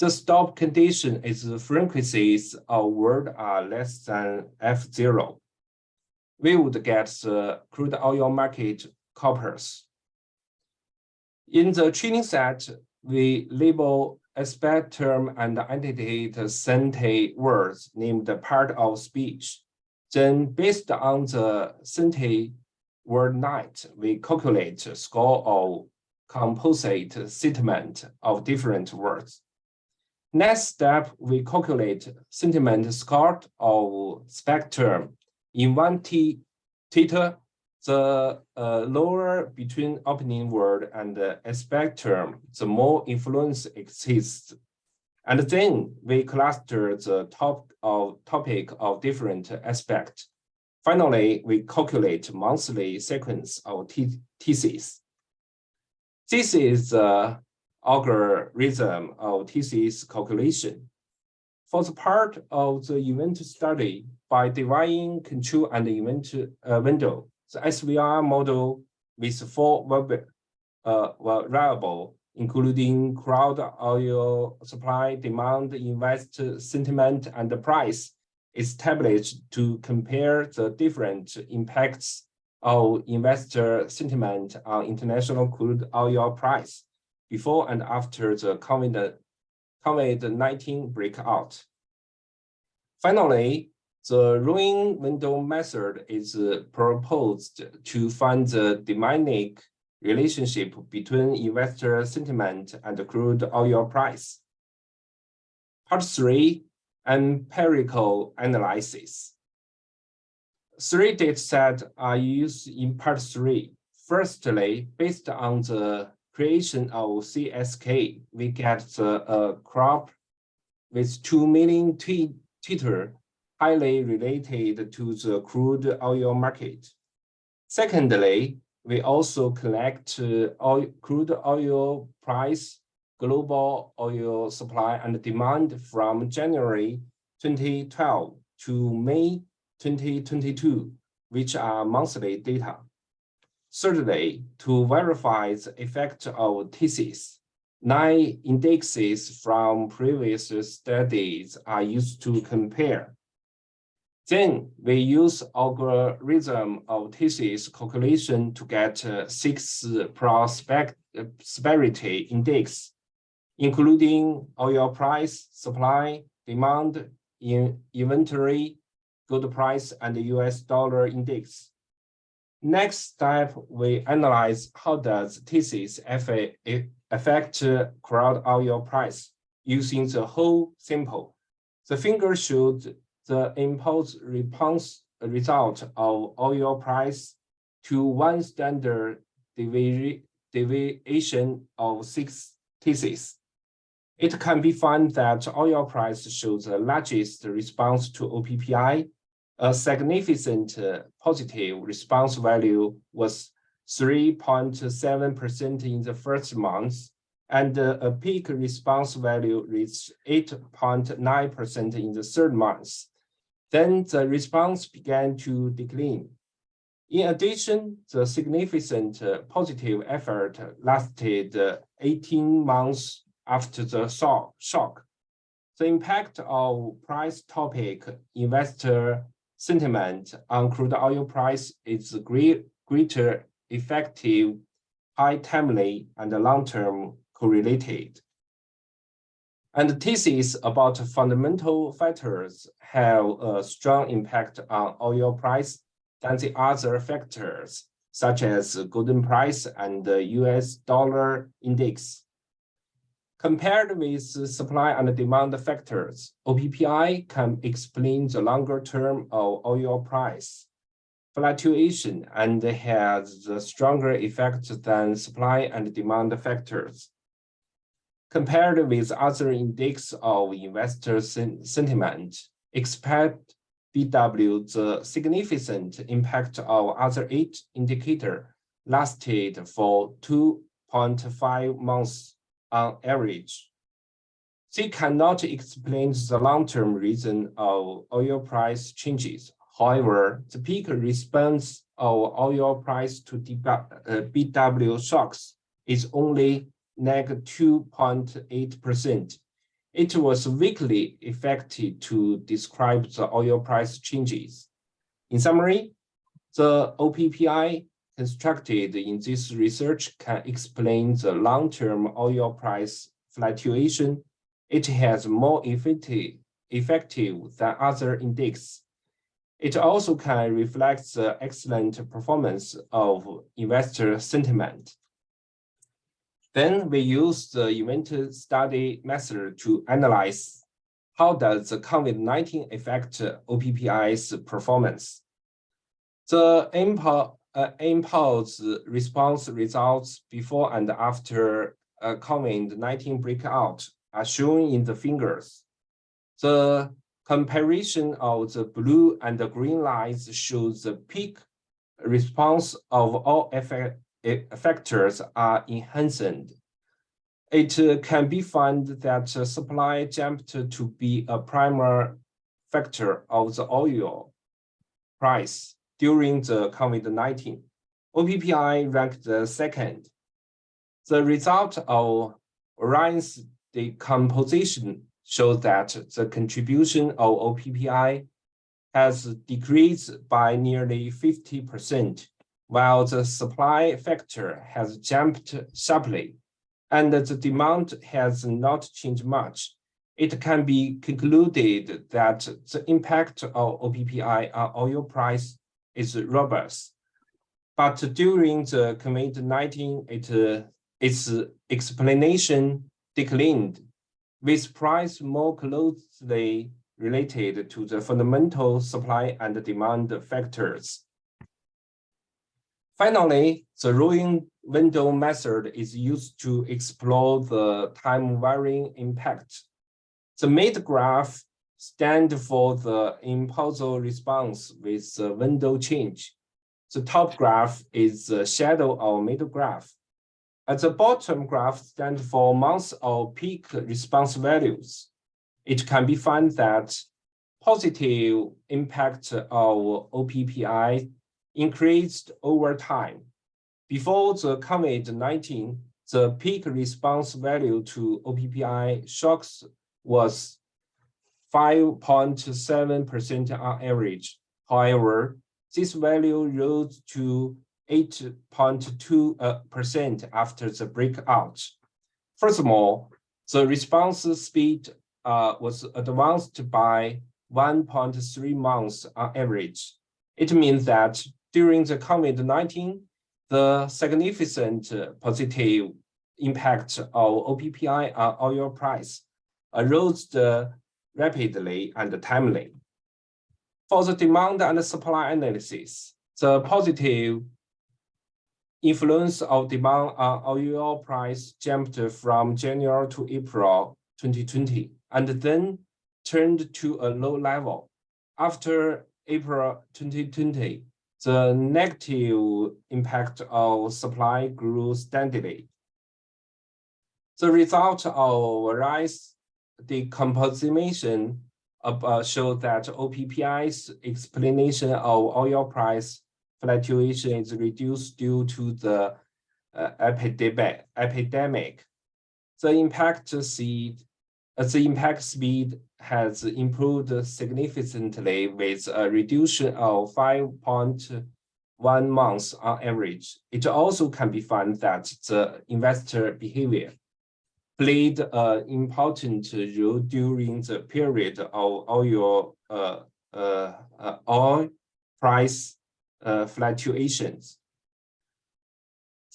The stop condition is the frequencies of word are less than F0. We would get the crude oil market corpus. In the training set, we label aspect term and annotate sentence words named part of speech. Then, based on the sentence word night, we calculate score of composite statement of different words. Next step, we calculate sentiment score of spectrum. In one theta, the lower between opening word and the spectrum, the more influence exists. And then we cluster the topic of different aspects. Finally, we calculate monthly sequence of theses. This is the algorithm of thesis calculation. For the part of the event study, by dividing control and event window, the SVR model with 4 variables, including crude oil supply, demand, investor sentiment, and the price, established to compare the different impacts of investor sentiment on international crude oil price before and after the COVID-19 breakout. Finally, the rolling window method is proposed to find the dynamic relationship between investor sentiment and the crude oil price. Part 3, empirical analysis. 3 datasets are used in part 3. Firstly, based on the creation of CSK, we get the crop with 2 million Twitter highly related to the crude oil market. Secondly, we also collect crude oil price, global oil supply and demand from January 2012 to May 2022, which are monthly data. Thirdly, to verify the effect of thesis, 9 indexes from previous studies are used to compare. Then we use algorithm of thesis calculation to get 6 prosperity index, including oil price, supply, demand, inventory, gold price, and the US dollar index. Next step, we analyze how does thesis affect crude oil price using the whole sample. The figure showed the impulse response result of oil price to one standard deviation of 6 theses. It can be found that oil price shows the largest response to OPPI. A significant positive response value was 3.7% in the first month, and a peak response value reached 8.9% in the third month. Then the response began to decline. In addition, the significant positive effort lasted 18 months after the shock. The impact of price topic investor sentiment on crude oil price is greater, effective, high timely, and long-term correlated. And the thesis about fundamental factors have a strong impact on oil price than the other factors, such as golden price and the US dollar index. Compared with supply and demand factors, OPPI can explain the longer term of oil price fluctuation and has a stronger effect than supply and demand factors. Compared with other index of investor sentiment, expect BW, the significant impact of other 8 indicators lasted for 2.5 months on average. They cannot explain the long-term reason of oil price changes. However, the peak response of oil price to BW shocks is only -2.8%. It was weakly effective to describe the oil price changes. In summary, the OPPI constructed in this research can explain the long-term oil price fluctuation. It has more effective than other index. It also can reflect the excellent performance of investor sentiment. Then we use the event study method to analyze how does the COVID-19 affect OPPI's performance. The impulse response results before and after COVID-19 breakout are shown in the figures. The comparison of the blue and the green lines shows the peak response of all factors are enhanced. It can be found that supply jumped to be a primary factor of the oil price during the COVID-19. OPPI ranked the second. The result of Orion's decomposition shows that the contribution of OPPI has decreased by nearly 50%, while the supply factor has jumped sharply, and the demand has not changed much. It can be concluded that the impact of OPPI on oil price is robust. But during the COVID-19, its explanation declined, with price more closely related to the fundamental supply and demand factors. Finally, the rolling window method is used to explore the time-varying impact. The mid graph stands for the impulse response with the window change. The top graph is the shadow of middle graph. At the bottom graph stands for months of peak response values. It can be found that positive impact of OPPI increased over time. Before the COVID-19, the peak response value to OPPI shocks was 5.7% on average. However, this value rose to 8.2% after the breakout. Furthermore, the response speed was advanced by 1.3 months on average. It means that during the COVID-19, the significant positive impact of OPPI on oil price arose rapidly and timely. For the demand and supply analysis, the positive influence of demand on oil price jumped from January to April 2020 and then turned to a low level. After April 2020, the negative impact of supply grew steadily. The result of various decomposition showed that OPPI's explanation of oil price fluctuation is reduced due to the epidemic. The impact speed has improved significantly with a reduction of 5.1 months on average. It also can be found that the investor behavior. played an important role during the period of oil price fluctuations.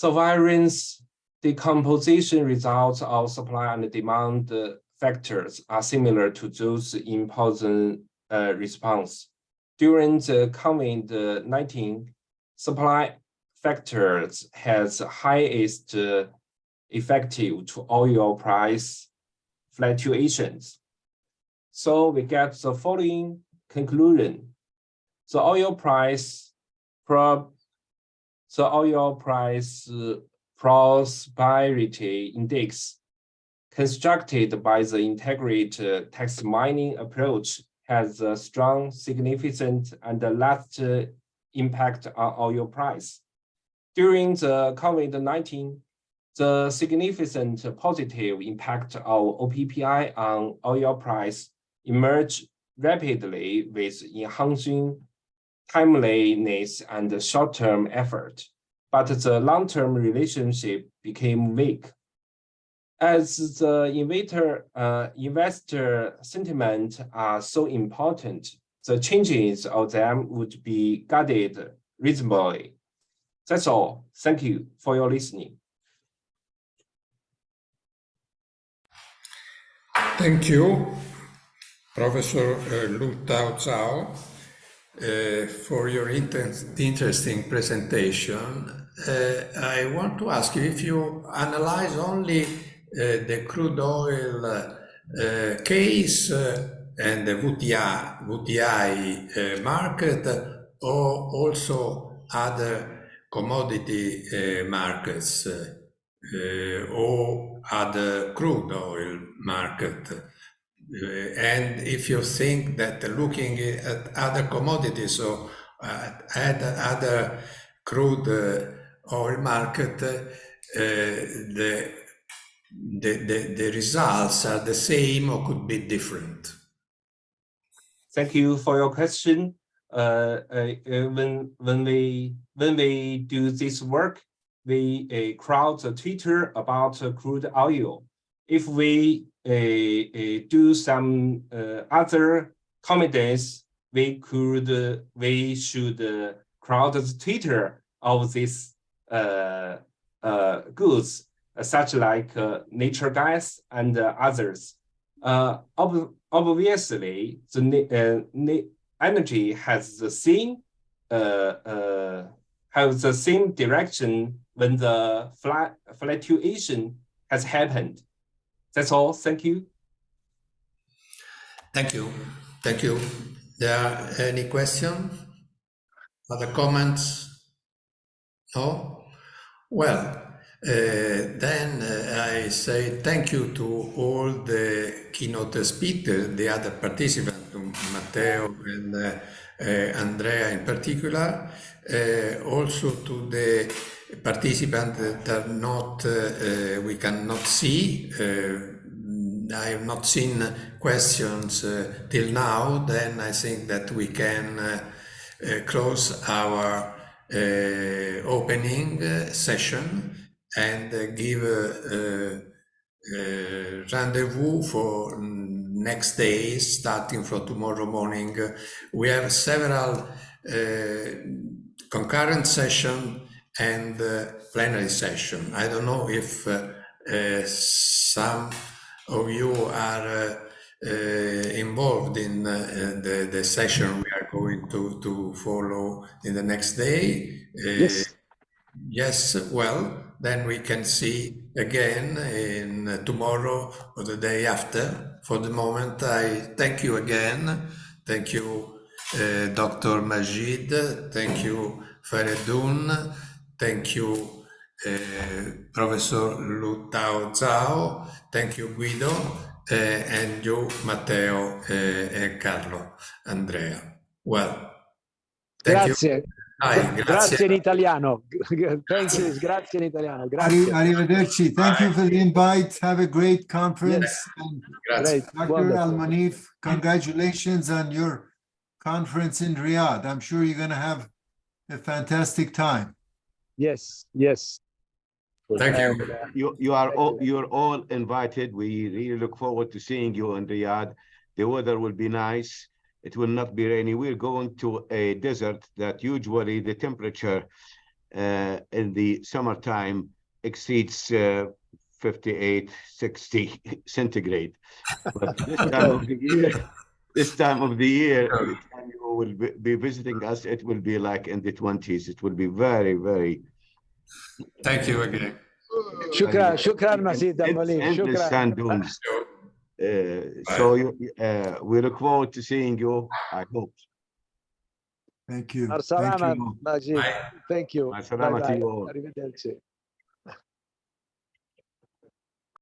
The variance decomposition results of supply and demand factors are similar to those in Poisson response. During the COVID-19, supply factors has highest effective to oil price fluctuations. So we get the following conclusion. The oil price prosperity index constructed by the integrated tax mining approach has a strong, significant, and lasting impact on oil price. During the COVID-19, the significant positive impact of OPPI on oil price emerged rapidly with enhancing timeliness and short-term effort, but the long-term relationship became weak. As the investor sentiment are so important, the changes of them would be guided reasonably. That's all. Thank you for your listening. Thank you, Professor Lu-Tao Zhao, for your interesting presentation. I want to ask you, if you analyze only the crude oil case and the VTI market, or also other commodity markets or other crude oil market. And if you think that looking at other commodities or at other crude oil market, the results are the same or could be different? Thank you for your question. When we do this work, we crowd Twitter about crude oil. If we do some other comments, we should crowd the Twitter of these goods, such like natural gas and others. Obviously, the energy has the same direction when the fluctuation has happened. That's all. Thank you. Thank you. Thank you. There are any questions? Other comments? No? Well, then I say thank you to all the keynote speakers, the other participants, Matteo and Andrea in particular, also to the participants that are not, we cannot see. I have not seen questions till now. Then I think that we can close our opening session and give a rendezvous for next day, starting from tomorrow morning. We have several concurrent session and plenary session. I don't know if some of you are involved in the session we are going to follow in the next day. Yes. Yes, well, then we can see again in tomorrow or the day after. For the moment, I thank you again. Thank you, Dr. Majid. Thank you, Fereidoon. Thank you, Professor Lu-Tao Zhao. Thank you, Guido. And you, Matteo, and Carlo, Andrea. Well, thank you. Grazie. Grazie. Grazie in italiano. Thank you. Grazie in italiano. Grazie. Arrivederci. Thank you for the invite. Have a great conference. Yes. And Grazie. Dr. Al-Moneef, congratulations on your conference in Riyadh. I'm sure you're going to have a fantastic time. Yes. Yes. Thank you. And, You're all invited. We really look forward to seeing you in Riyadh. The weather will be nice. It will not be rainy. We're going to a desert that usually the temperature in the summertime exceeds 58, 60 centigrade. But this time of the year, the time you will be visiting us, it will be like in the 20s. It will be very, very. Thank you again. Shukran, Majid. Endless sand dunes. So we look forward to seeing you, I hope. Thank you. Ar-salama, Thank you. Majid. Thank you. Ar-salama to Bye-bye. you all. Arrivederci.